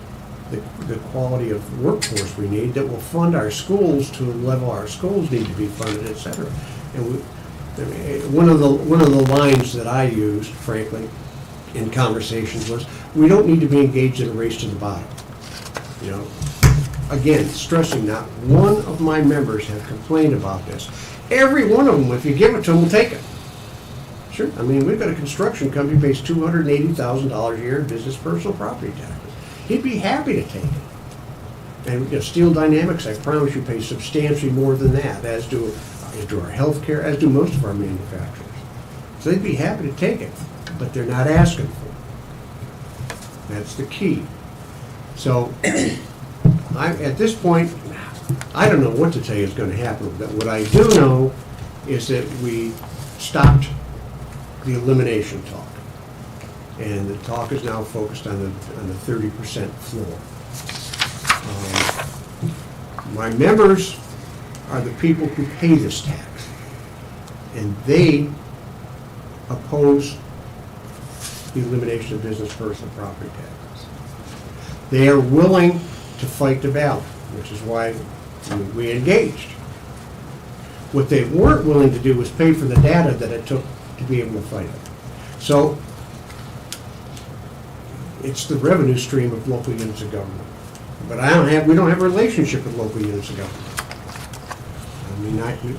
the quality of workforce we need, that will fund our schools to the level our schools need to be funded, et cetera. And one of the lines that I used, frankly, in conversations was, we don't need to be engaged in a race to the bottom. You know, again, stressing not one of my members have complained about this. Every one of them, if you give it to them, will take it. Sure, I mean, we've got a construction company pays $280,000 a year in business personal property taxes. He'd be happy to take it. And Steel Dynamics, I promise you, pays substantially more than that, as do our healthcare, as do most of our manufacturers. So they'd be happy to take it, but they're not asking for it. That's the key. So at this point, I don't know what to tell you is going to happen, but what I do know is that we stopped the elimination talk. And the talk is now focused on the 30% floor. My members are the people who pay this tax, and they oppose the elimination of business personal property taxes. They are willing to fight the battle, which is why we engaged. What they weren't willing to do was pay for the data that it took to be able to fight it. So it's the revenue stream of local units of government. But we don't have a relationship with local units of government. I mean,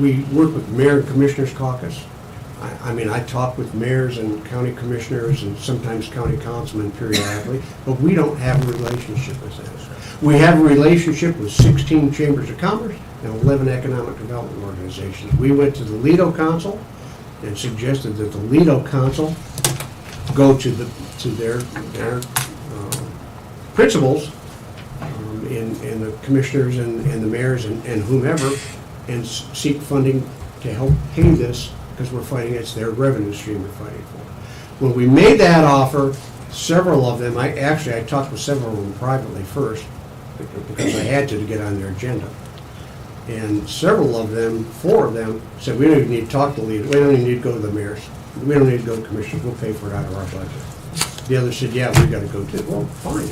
we work with Mayor and Commissioners Caucus. I talk with mayors and county commissioners and sometimes county councilmen periodically, but we don't have a relationship with them. We have a relationship with 16 chambers of commerce and 11 economic development organizations. We went to the Lido Council and suggested that the Lido Council go to their principals and the commissioners and the mayors and whomever, and seek funding to help pay this, because we're fighting, it's their revenue stream we're fighting for. When we made that offer, several of them, I talked with several of them privately first, because I had to get on their agenda. And several of them, 4 of them, said, we don't even need to talk to leaders, we don't even need to go to the mayors, we don't need to go to commissioners, we'll pay for it out of our budget. The others said, yeah, we gotta go too. Well, fine,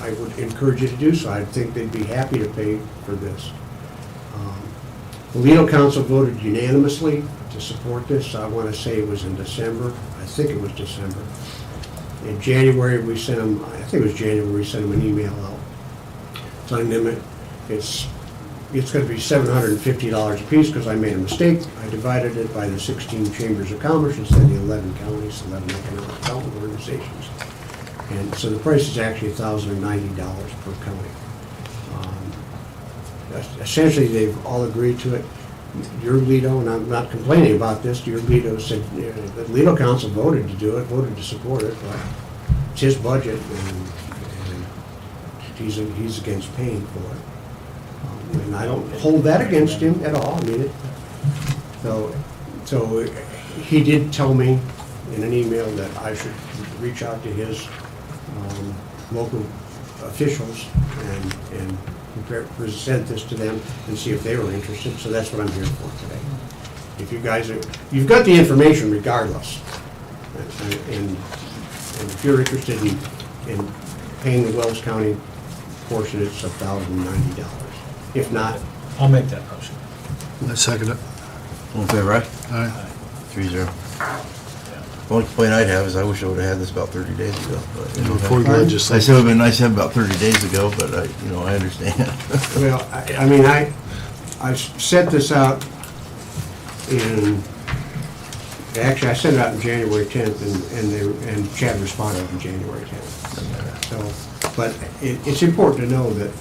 I would encourage you to do so. I think they'd be happy to pay for this. The Lido Council voted unanimously to support this. I want to say it was in December. I think it was December. In January, we sent them, I think it was January, we sent them an email out telling them it's going to be $750 a piece because I made a mistake. I divided it by the 16 chambers of commerce instead of the 11 counties, 11 economic development organizations. And so the price is actually $1,090 per county. Essentially, they've all agreed to it. Your Lido, and I'm not complaining about this, your Lido said, the Lido Council voted to do it, voted to support it, but it's his budget, and he's against paying for it. And I don't hold that against him at all, I mean it. So he did tell me in an email that I should reach out to his local officials and present this to them and see if they were interested, so that's what I'm here for today. If you guys are, you've got the information regardless, and if you're interested in paying the Wells County portion, it's $1,090. If not, I'll make that motion. I second it. All in favor, aye? Aye. 3-0. The only complaint I'd have is I wish I would've had this about 30 days ago, but, you know. Before we I legislate. said it would've been nice to have about 30 days ago, but I understand. well, I mean, I sent this out in, actually, I sent it out on January 10th, and Chad responded on January 10th. So, but it's important to know that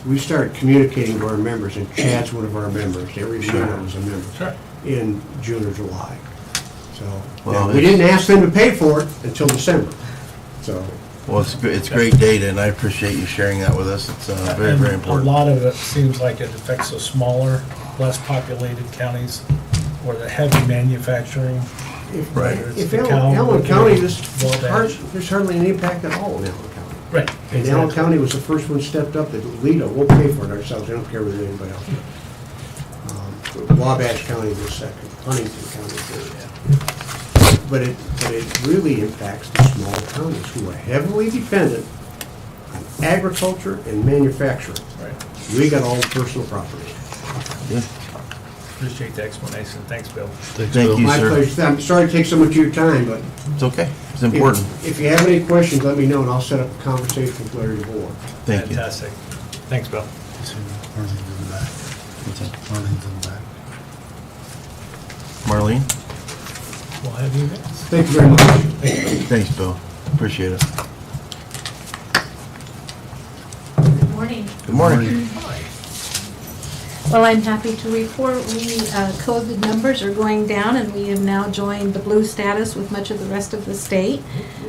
we start communicating to our members, and Chad's one of our members, every member was a member, in June or July. So, Well, now, we didn't ask them to pay for it until December, so. Well, it's great data, and I appreciate you sharing that with us. It's very, very A important. lot of it seems like it affects the smaller, less populated counties or the heavy manufacturing. Right. whether it's If the Allen County, Wabash. there's hardly any impact at all in Allen County. Right. And Allen County was the first one stepped up, that Lido, we'll pay for it ourselves, I don't care whether anybody else does. Wabash County was second, Huntington County third. But it really impacts the smaller counties who are heavily dependent on agriculture and manufacturing. Right. We got all personal property. Appreciate the explanation. Thanks, Bill. Thank you, My sir. pleasure. I'm sorry to take so much of your time, but It's okay. It's important. if you have any questions, let me know, and I'll set up a conversation with Larry DeVore. Thank you. Fantastic. Thanks, Bill. Marlene's in the back. What's that? Marlene's in the back. Marlene? We'll have you next. Thank you very much. Thanks, Bill. Appreciate it. Good morning. Good morning. Well, I'm happy to report COVID numbers are going down, and we have now joined the blue status with much of the rest of the state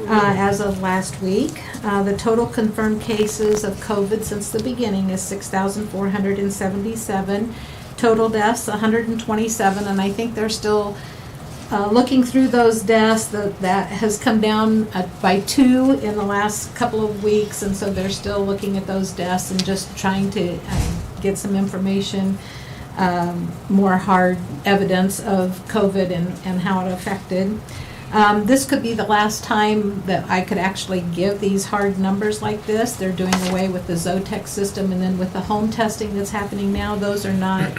as of last week. The total confirmed cases of COVID since the beginning is 6,477. Total deaths, 127, and I think they're still looking through those deaths. That has come down by 2 in the last couple of weeks, and so they're still looking at those deaths and just trying to get some information, more hard evidence of COVID and how it affected. This could be the last time that I could actually give these hard numbers like this. They're doing away with the Zotec system, and then with the home testing that's happening now, those are not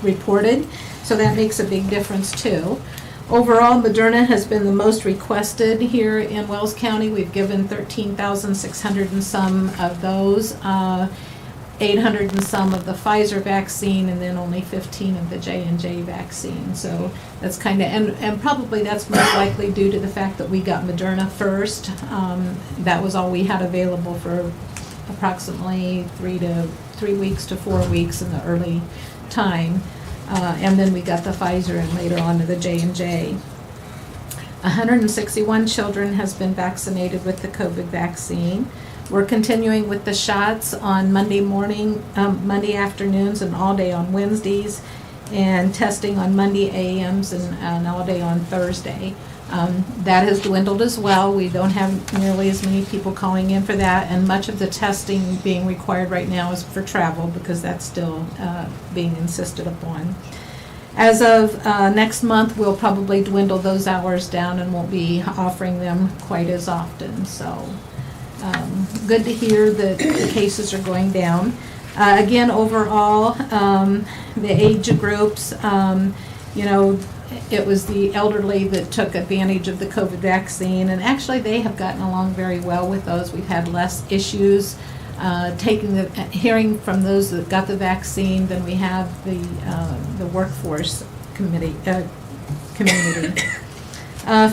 reported. So that makes a big difference too. Overall, Moderna has been the most requested here in Wells County. We've given 13,600 and some of those. 800 and some of the Pfizer vaccine, and then only 15 of the J&J vaccine. So that's kind of, and probably that's most likely due to the fact that we got Moderna first. That was all we had available for approximately 3 weeks to 4 weeks in the early time. And then we got the Pfizer and later on to the J&J. 161 children has been vaccinated with the COVID vaccine. We're continuing with the shots on Monday morning, Monday afternoons, and all day on Wednesdays, and testing on Monday AMs and all day on Thursday. That has dwindled as well. We don't have nearly as many people calling in for that, and much of the testing being required right now is for travel because that's still being insisted upon. As of next month, we'll probably dwindle those hours down and won't be offering them quite as often. So good to hear that the cases are going down. Again, overall, the age groups, it was the elderly that took advantage of the COVID vaccine, and actually they have gotten along very well with those. We've had less issues hearing from those that got the vaccine than we have the workforce community.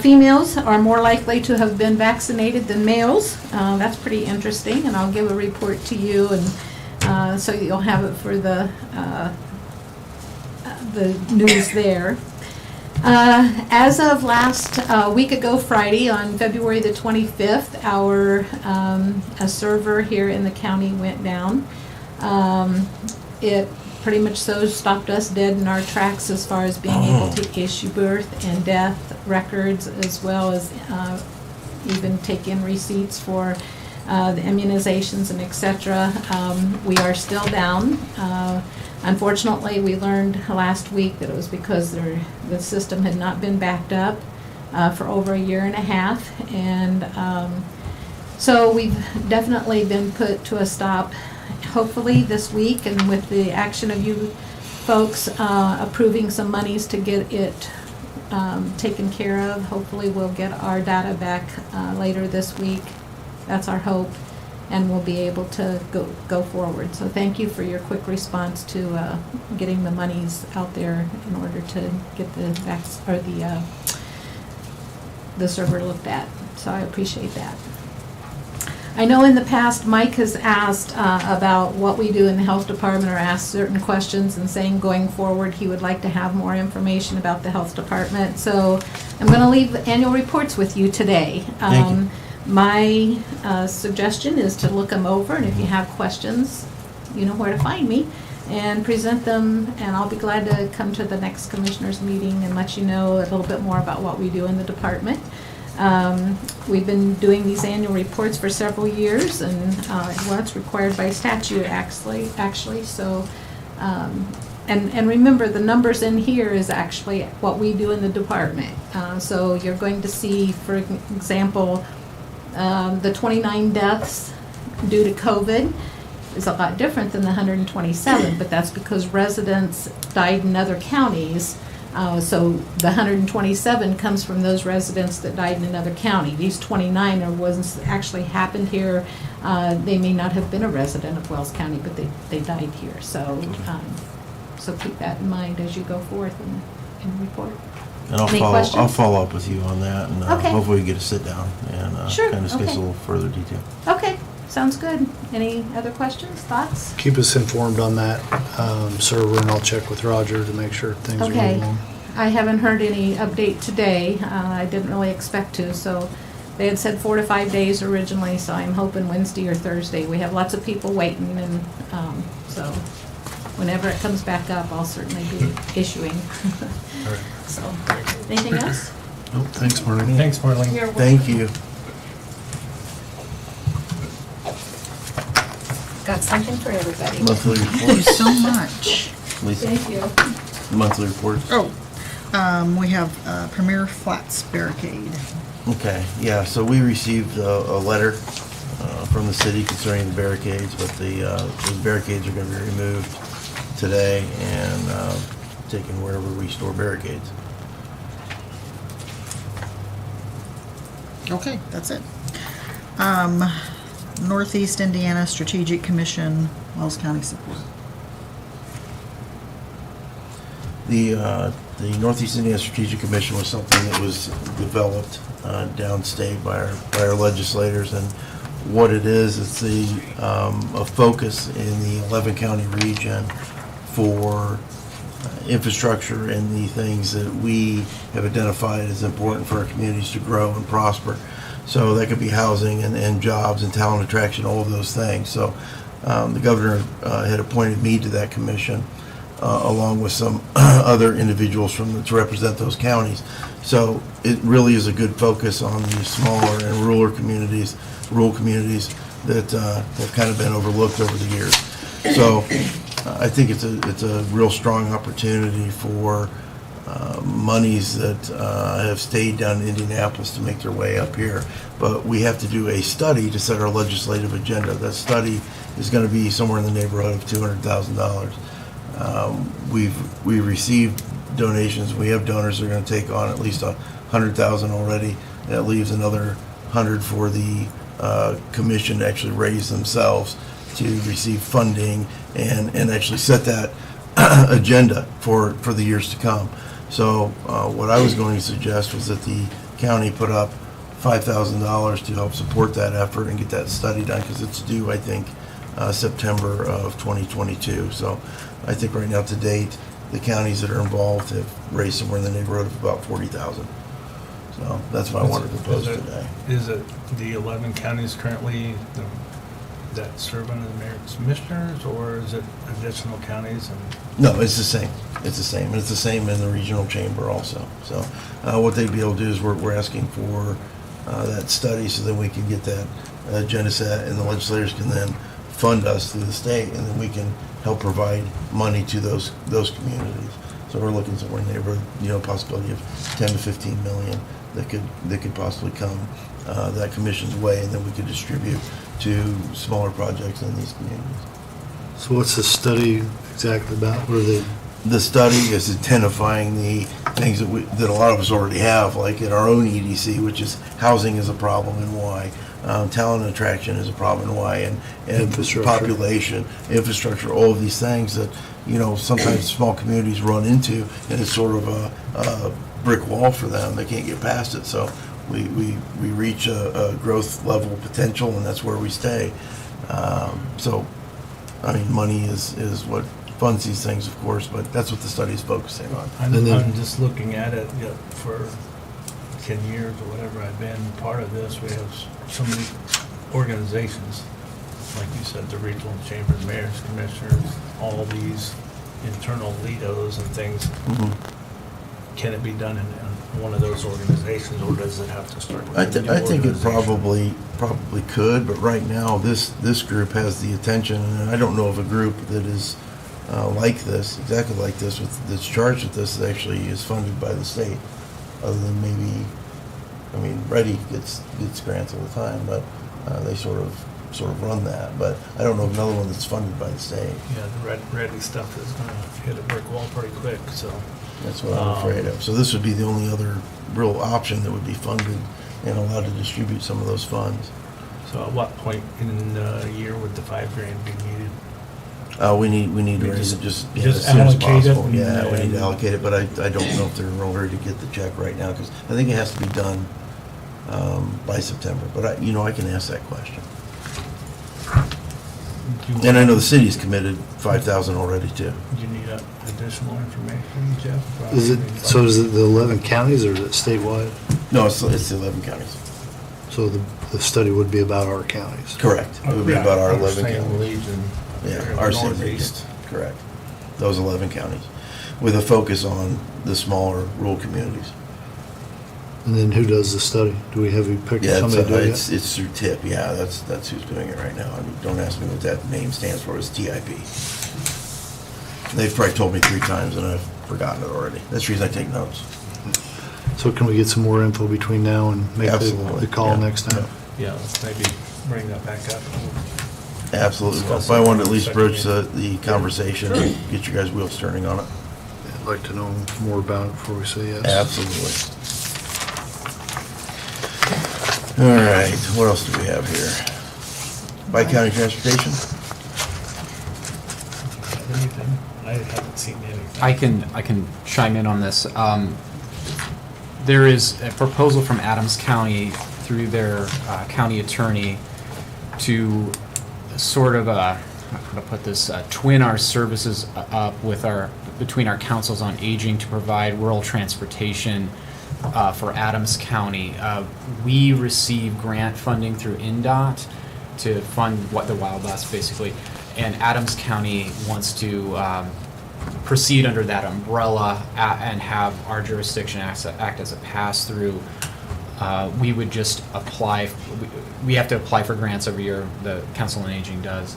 Females are more likely to have been vaccinated than males. That's pretty interesting, and I'll give a report to you, and so you'll have it for the news there. As of last week ago Friday, on February the 25th, our a server here in the county went down. It pretty much so stopped us dead in our tracks as far as being able to issue birth and death records, as well as even take in receipts for the immunizations and etc. We are still down. Unfortunately, we learned last week that it was because the system had not been backed up for over a year and a half, and so we've definitely been put to a stop. Hopefully this week, and with the action of you folks approving some monies to get it taken care of, hopefully we'll get our data back later this week. That's our hope, and we'll be able to go forward. So thank you for your quick response to getting the monies out there in order to get the server looked at. So I appreciate that. I know in the past Mike has asked about what we do in the health department, or asked certain questions, and saying going forward he would like to have more information about the health department. So I'm going to leave the annual reports with you today. Thank you. My suggestion is to look them over, and if you have questions, you know where to find me, and present them, and I'll be glad to come to the next commissioners meeting and let you know a little bit more about what we do in the department. We've been doing these annual reports for several years, and well, it's required by statute actually. So, and remember, the numbers in here is actually what we do in the department. So you're going to see, for example, the 29 deaths due to COVID is a lot different than the 127, but that's because residents died in other counties. So the 127 comes from those residents that died in another county. These 29 are ones that actually happened here. They may not have been a resident of Wells County, but they died here. So so keep that in mind as you go forth and report. And Any I'll questions? follow up with you on that, and Okay. hopefully we get a sit down and Sure, kind of discuss okay. a little further detail. Okay, sounds good. Any other questions, thoughts? Keep us informed on that server, and I'll check with Roger to make sure things are Okay. moving along. I haven't heard any update today. I didn't really expect to, so they had said 4 to 5 days originally, so I'm hoping Wednesday or Thursday. We have lots of people waiting, and so whenever it comes back up, I'll certainly be issuing. All right. So, anything else? Nope, thanks, Marlene. Thanks, Marlene. You're welcome. Thank you. Got something for everybody. Monthly Thank you reports. so much. Lisa, Thank you. monthly reports. Oh, we have Premier Flats Barricade. Okay, yeah, so we received a letter from the city concerning the barricades, but those barricades are going to be removed today and taken wherever we store barricades. Okay, that's it. Northeast Indiana Strategic Commission, Wells County support. The Northeast Indiana Strategic Commission was something that was developed downstate by our legislators, and what it is, it's a focus in the 11-county region for infrastructure and the things that we have identified as important for our communities to grow and prosper. So that could be housing and jobs and talent attraction, all of those things. So the governor had appointed me to that commission, along with some other individuals to represent those counties. So it really is a good focus on the smaller and rural communities that have kind of been overlooked over the years. So I think it's a real strong opportunity for monies that have stayed down in Indianapolis to make their way up here. But we have to do a study to set our legislative agenda. That study is going to be somewhere in the neighborhood of $200,000. We've received donations. We have donors that are going to take on at least $100,000 already. That leaves another $100,000 for the commission to actually raise themselves to receive funding and actually set that agenda for the years to come. So what I was going to suggest was that the county put up $5,000 to help support that effort and get that study done, because it's due, I think, September of 2022. So I think right now to date, the counties that are involved have raised somewhere in the neighborhood of about $40,000. So that's what I wanted to propose today. Is it the 11 counties currently that serve under the mayor and commissioners, or is it additional counties? And No, it's the same. It's the same. And it's the same in the regional chamber also. So what they'd be able to do is we're asking for that study so that we can get that agenda set, and the legislators can then fund us through the state, and then we can help provide money to those communities. So we're looking somewhere in the neighborhood, possibility of 10 to 15 million that could possibly come that commission's way, and then we could distribute to smaller projects in these communities. So what's the study exactly about? What are they? The study is identifying the things that a lot of us already have, like in our own EDC, which is housing is a problem and why, talent and attraction is a problem and why, and population, infrastructure, all of these things that, sometimes small communities run into, and it's sort of a brick wall for them. They can't get past it. So we reach a growth level potential, and that's where we stay. Money is what funds these things, of course, but that's what the study is focusing on. I'm just looking at it for 10 years or whatever I've been part of this. We have so many organizations, like you said, the regional chambers, mayors, commissioners, all these internal LEDOs and things. Mhm. Can it be done in one of those organizations, or does it have to start with I a new think it organization? probably could, but right now, this group has the attention, and I don't know of a group that is like this, exactly like this, that's charged with this, that actually is funded by the state, other than maybe, Ready gets grants all the time, but they sort of run that, but I don't know of another one that's funded by the state. Yeah, the ready stuff is going to hit a brick wall pretty quick, so. That's what I'm afraid of. So this would be the only other real option that would be funded and allowed to distribute some of those funds. So at what point in the year would the $5,000 be needed? We need to raise it Just as soon as allocate it possible. and Yeah, we need then- to allocate it, but I don't know if they're ready to get the check right now, because I think it has to be done by September. But I can ask that question. And I know the city's committed $5,000 already too. Do you need additional information, Jeff? Is it the 11 counties, or is it statewide? No, it's the 11 counties. So the study would be about our counties? Correct. It would be about our 11 Same counties. region. Yeah, our same region. Northeast. Correct. Those 11 counties, with a focus on the smaller rural communities. And then who does the study? Do we have you picked Yeah, somebody to do it? it's through TIP. Yeah, that's who's doing it right now. Don't ask me what that name stands for. It's TIP. They've probably told me 3 times, and I've forgotten it already. That's the reason I take notes. So can we get some more info between now and make Absolutely. the call Yeah. next time? Yeah, let's maybe bring that back up. Absolutely. Well, Discuss if I it wanted to at in least second broach meeting. the conversation, and get your guys' wheels turning on it. I'd like to know more about it before we say yes. Absolutely. All right, what else do we have here? Bi-county transportation? Anything? I haven't seen anything. I can chime in on this. There is a proposal from Adams County through their county attorney to sort of, how can I put this, twin our services up with between our councils on aging to provide rural transportation for Adams County. We receive grant funding through Indot to fund the Wild Bus, basically, and Adams County wants to proceed under that umbrella and have our jurisdiction act as a pass-through. We would just apply. We have to apply for grants every year. The Council on Aging does,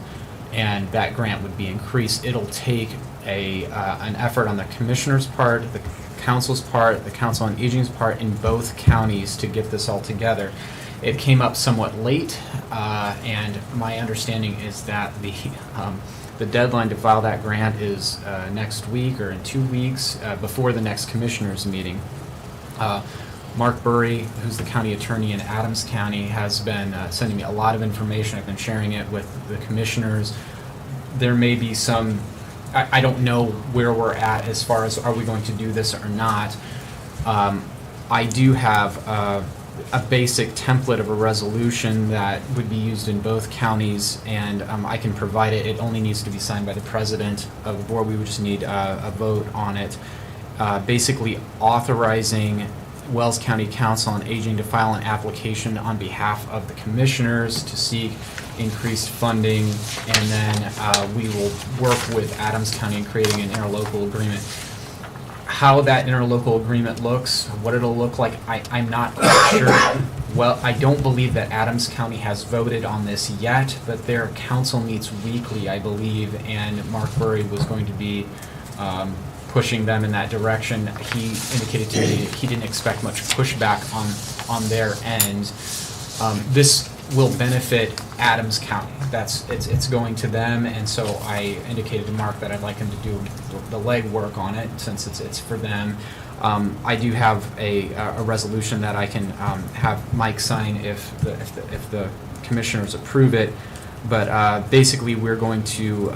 and that grant would be increased. It'll take an effort on the commissioner's part, the council's part, the Council on Aging's part in both counties to get this all together. It came up somewhat late, and my understanding is that the deadline to file that grant is next week or in 2 weeks before the next commissioners meeting. Mark Burry, who's the county attorney in Adams County, has been sending me a lot of information. I've been sharing it with the commissioners. There may be some I don't know where we're at as far as are we going to do this or not. I do have a basic template of a resolution that would be used in both counties, and I can provide it. It only needs to be signed by the president of the board. We would just need a vote on it. Basically authorizing Wells County Council on Aging to file an application on behalf of the commissioners to seek increased funding, and then we will work with Adams County in creating an interlocal agreement. How that interlocal agreement looks, what it'll look like, I'm not quite sure. Well, I don't believe that Adams County has voted on this yet, but their council meets weekly, I believe, and Mark Burry was going to be pushing them in that direction. He indicated to me he didn't expect much pushback on their end. This will benefit Adams County. It's going to them, and so I indicated to Mark that I'd like him to do the legwork on it since it's for them. I do have a resolution that I can have Mike sign if the commissioners approve it. But basically, we're going to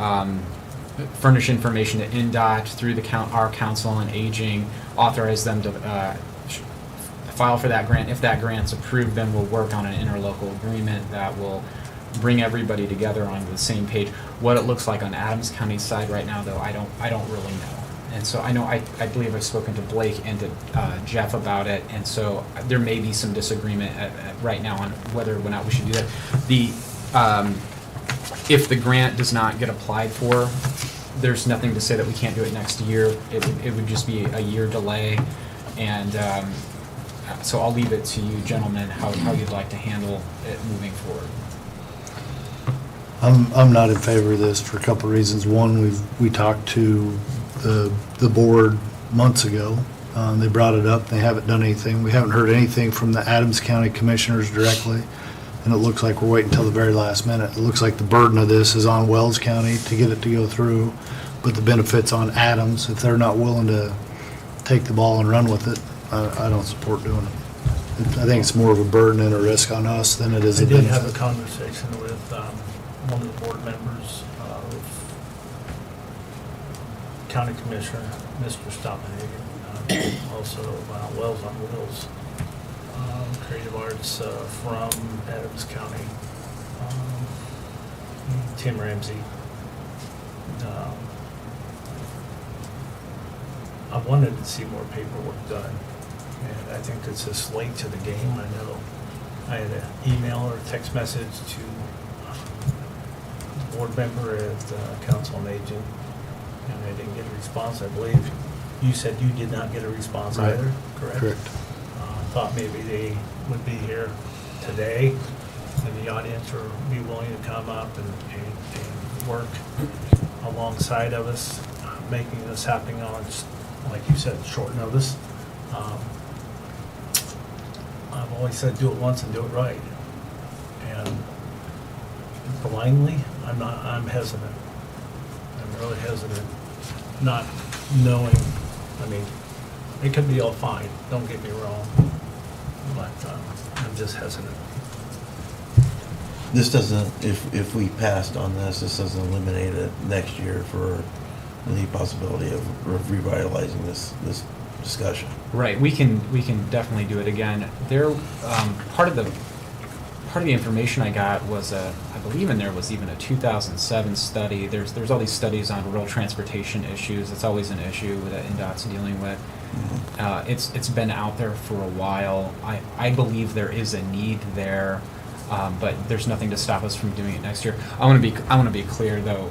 furnish information to Indot through our Council on Aging, authorize them to file for that grant. If that grant's approved, then we'll work on an interlocal agreement that will bring everybody together on the same page. What it looks like on Adams County's side right now, though, I don't really know. And so I know I believe I've spoken to Blake and to Jeff about it, and so there may be some disagreement right now on whether or not we should do that. If the grant does not get applied for, there's nothing to say that we can't do it next year. It would just be a year delay, and so I'll leave it to you gentlemen how you'd like to handle it moving forward. I'm not in favor of this for a couple of reasons. One, we talked to the board months ago. They brought it up. They haven't done anything. We haven't heard anything from the Adams County commissioners directly, and it looks like we're waiting until the very last minute. It looks like the burden of this is on Wells County to get it to go through, but the benefits on Adams. If they're not willing to take the ball and run with it, I don't support doing it. I think it's more of a burden and a risk on us than it is a I did benefit. have a conversation with one of the board members of County Commissioner, Mr. Stoppenhagen, also Wells on Wheels, Creative Arts from Adams County, Tim Ramsey. I wanted to see more paperwork done, and I think it's just late to the game. I know I had an email or text message to the board member at Council on Aging, and I didn't get a response. I believe you said you did not get a response Right. either, correct? Correct. Thought maybe they would be here today in the audience or be willing to come up and work alongside of us, making this happening on, like you said, short notice. I've always said do it once and do it right. And blindly, I'm hesitant. I'm really hesitant, not knowing, I mean, it could be all fine, don't get me wrong, but I'm just hesitant. This doesn't, if we passed on this doesn't eliminate it next year for the possibility of revitalizing this discussion. Right, we can definitely do it again. There, part of the information I got was I believe in there was even a 2007 study. There's all these studies on rural transportation issues. It's always an issue that Indot's dealing with. It's been out there for a while. I believe there is a need there, but there's nothing to stop us from doing it next year. I want to be clear though.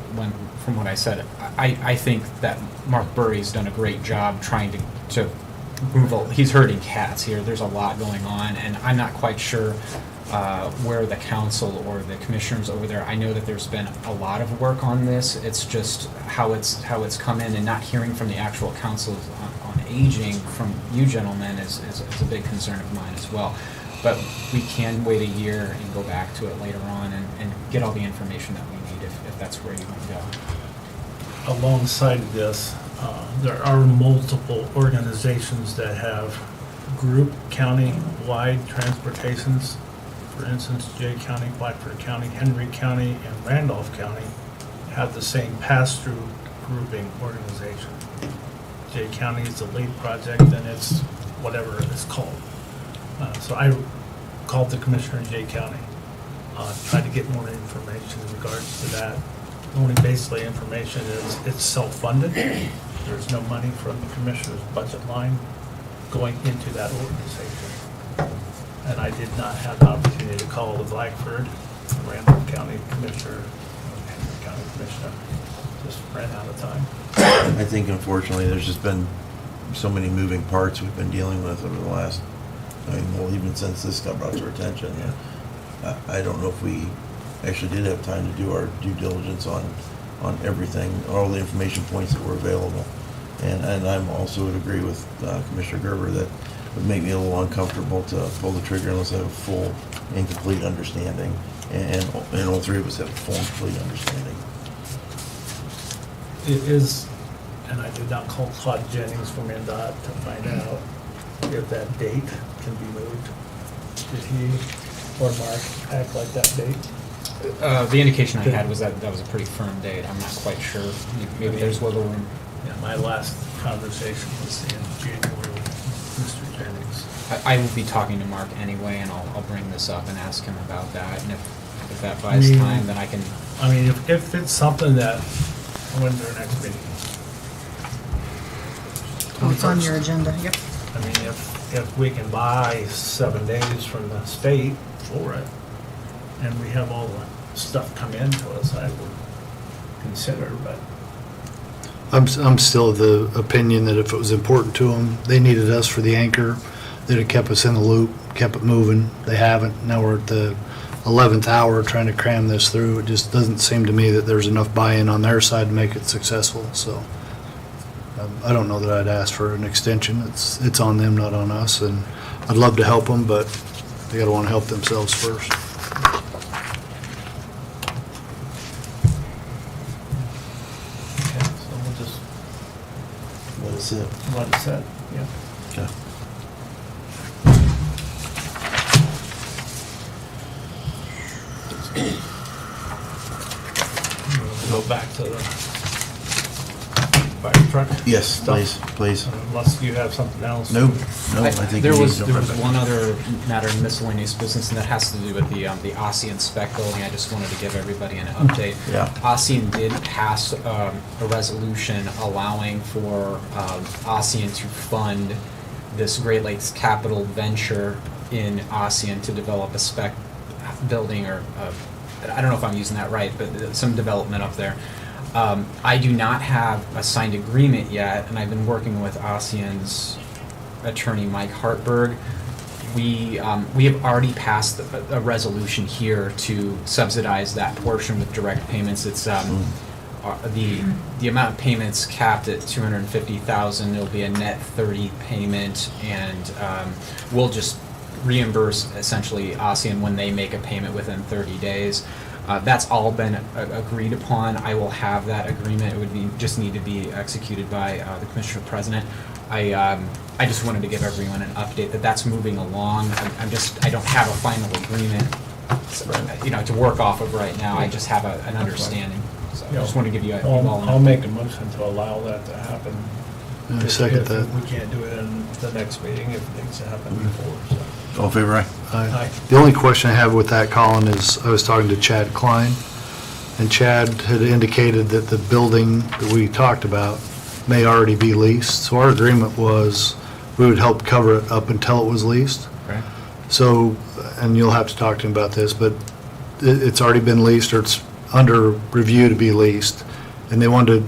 From what I said, I think that Mark Burry's done a great job trying to move. He's herding cats here. There's a lot going on, and I'm not quite sure where the council or the commissioners over there. I know that there's been a lot of work on this. It's just how it's come in, and not hearing from the actual council on aging from you gentlemen is a big concern of mine as well. But we can wait a year and go back to it later on and get all the information that we need if that's where you want to go. Alongside of this, there are multiple organizations that have group county-wide transportations. For instance, Jay County, Blackford County, Henry County, and Randolph County have the same pass-through grouping organization. Jay County is the lead project, and it's whatever it's called. So I called the commissioner in Jay County, tried to get more information in regards to that. Only basically information is it's self-funded. There's no money from the commissioner's budget line going into that organization. And I did not have the opportunity to call the Blackford, Randolph County Commissioner, Henry County Commissioner. Just ran out of time. I think unfortunately, there's just been so many moving parts we've been dealing with over the last, well, even since this got brought to our attention. I don't know if we actually did have time to do our due diligence on everything, all the information points that were available. And I'm also would agree with Commissioner Gerber that it would make me a little uncomfortable to pull the trigger unless I have a full and complete understanding. And all three of us have a full and complete understanding. It is, and I did not call Claude Jennings from Indot to find out if that date can be moved. Did he or Mark act like that date? The indication I had was that that was a pretty firm date. I'm not quite sure. Maybe there's wiggle room. Yeah, my last conversation was in January with Mr. Jennings. I will be talking to Mark anyway, and I'll bring this up and ask him about that. And if that buys time, then I can. I mean, if it's something that, when's our next meeting? Oh, it's on your agenda, yep. I mean, if we can buy 7 days from the state for it, and we have all the stuff come into us, I would consider, but. I'm still of the opinion that if it was important to them, they needed us for the anchor, they'd have kept us in the loop, kept it moving. They haven't. Now we're at the 11th hour trying to cram this through. It just doesn't seem to me that there's enough buy-in on their side to make it successful, so. I don't know that I'd ask for an extension. It's on them, not on us, and I'd love to help them, but they gotta wanna help themselves first. Okay, so we'll just Let it sit. let it set, yeah. Okay. Go back to the fire truck. Yes, stuff. please. Unless you have something else. No, I think There we need was to there jump was right back. one other matter of miscellaneous business, and that has to do with the Aussie Inspect building. I just wanted to give everybody an update. Yeah. ASEAN did pass a resolution allowing for ASEAN to fund this Great Lakes capital venture in ASEAN to develop a spec building, or I don't know if I'm using that right, but some development up there. I do not have a signed agreement yet, and I've been working with ASEAN's attorney, Mike Hartberg. We have already passed a resolution here to subsidize that portion with direct payments. It's the amount of payments capped at $250,000. There'll be a net 30 payment, and we'll just reimburse essentially ASEAN when they make a payment within 30 days. That's all been agreed upon. I will have that agreement. It would just need to be executed by the Commissioner President. I just wanted to give everyone an update that that's moving along. I don't have a final agreement, to work off of right now. I just have an understanding. So I just want to give you all an I'll update. make a motion to allow that to happen. I second If that. we can't do it in the next meeting, if it needs to happen before, so. All in favor, aye? Aye. The only question I have with that, Colin, is I was talking to Chad Klein, and Chad had indicated that the building that we talked about may already be leased. So our agreement was we would help cover it up until it was leased. Okay. So, and you'll have to talk to him about this, but it's already been leased, or it's under review to be leased, and they wanted to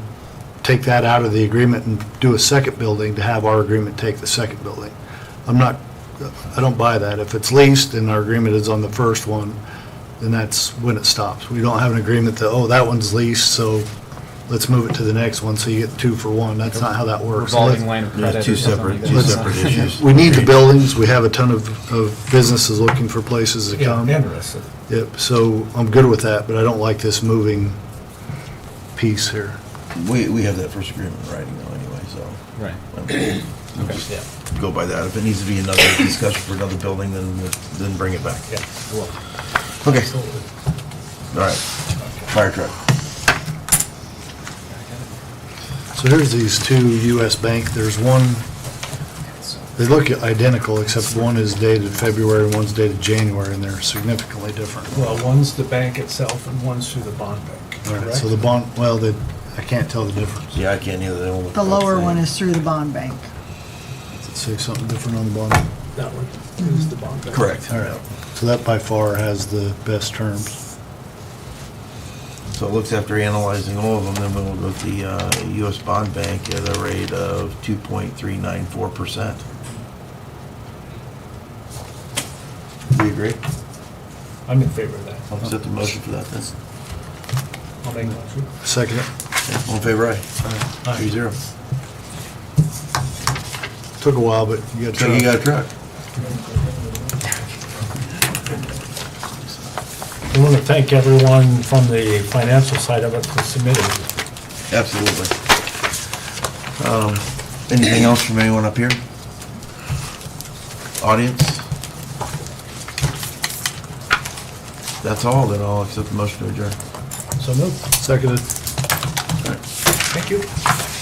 take that out of the agreement and do a second building to have our agreement take the second building. I don't buy that. If it's leased and our agreement is on the first one, then that's when it stops. We don't have an agreement that, that one's leased, so let's move it to the next one, so you get 2 for 1. That's not how that works. Revolving line of Yeah, credit. two or something separate like that. issues. We need the buildings. We have a ton of businesses looking for places to Yeah, come. interested. Yep, so I'm good with that, but I don't like this moving piece here. We have that first agreement in writing though anyway, so. Right. We'll just go by that. If it needs to be another discussion for another building, then bring it back. Yeah. Okay, Absolutely. all right. Fire truck. So here's these two US Bank, there's one, they look identical, except one is dated February, one's dated January, and they're significantly different. Well, one's the bank itself and one's through the bond bank, All right, correct? so the bond, well, I can't tell the difference. Yeah, I can't either. They all look The about lower same. one is through the bond bank. Does it say something different on the bond? That one is the bond bank. Correct. All right, so that by far has the best terms. So it looks after analyzing all of them, then we'll go with the US Bond Bank at a rate of 2.394%. Do you agree? I'm in favor of that. I'll set the motion for that then. I'll make a motion. Second it. Yeah, all in favor, aye? Aye. 3-0. Took a while, but you got So you got a truck? I want to thank everyone from the financial side of it for submitting. Absolutely. Anything else from anyone up here? Audience? That's all, then I'll accept the motion to adjourn. So moved. Seconded. Thank you.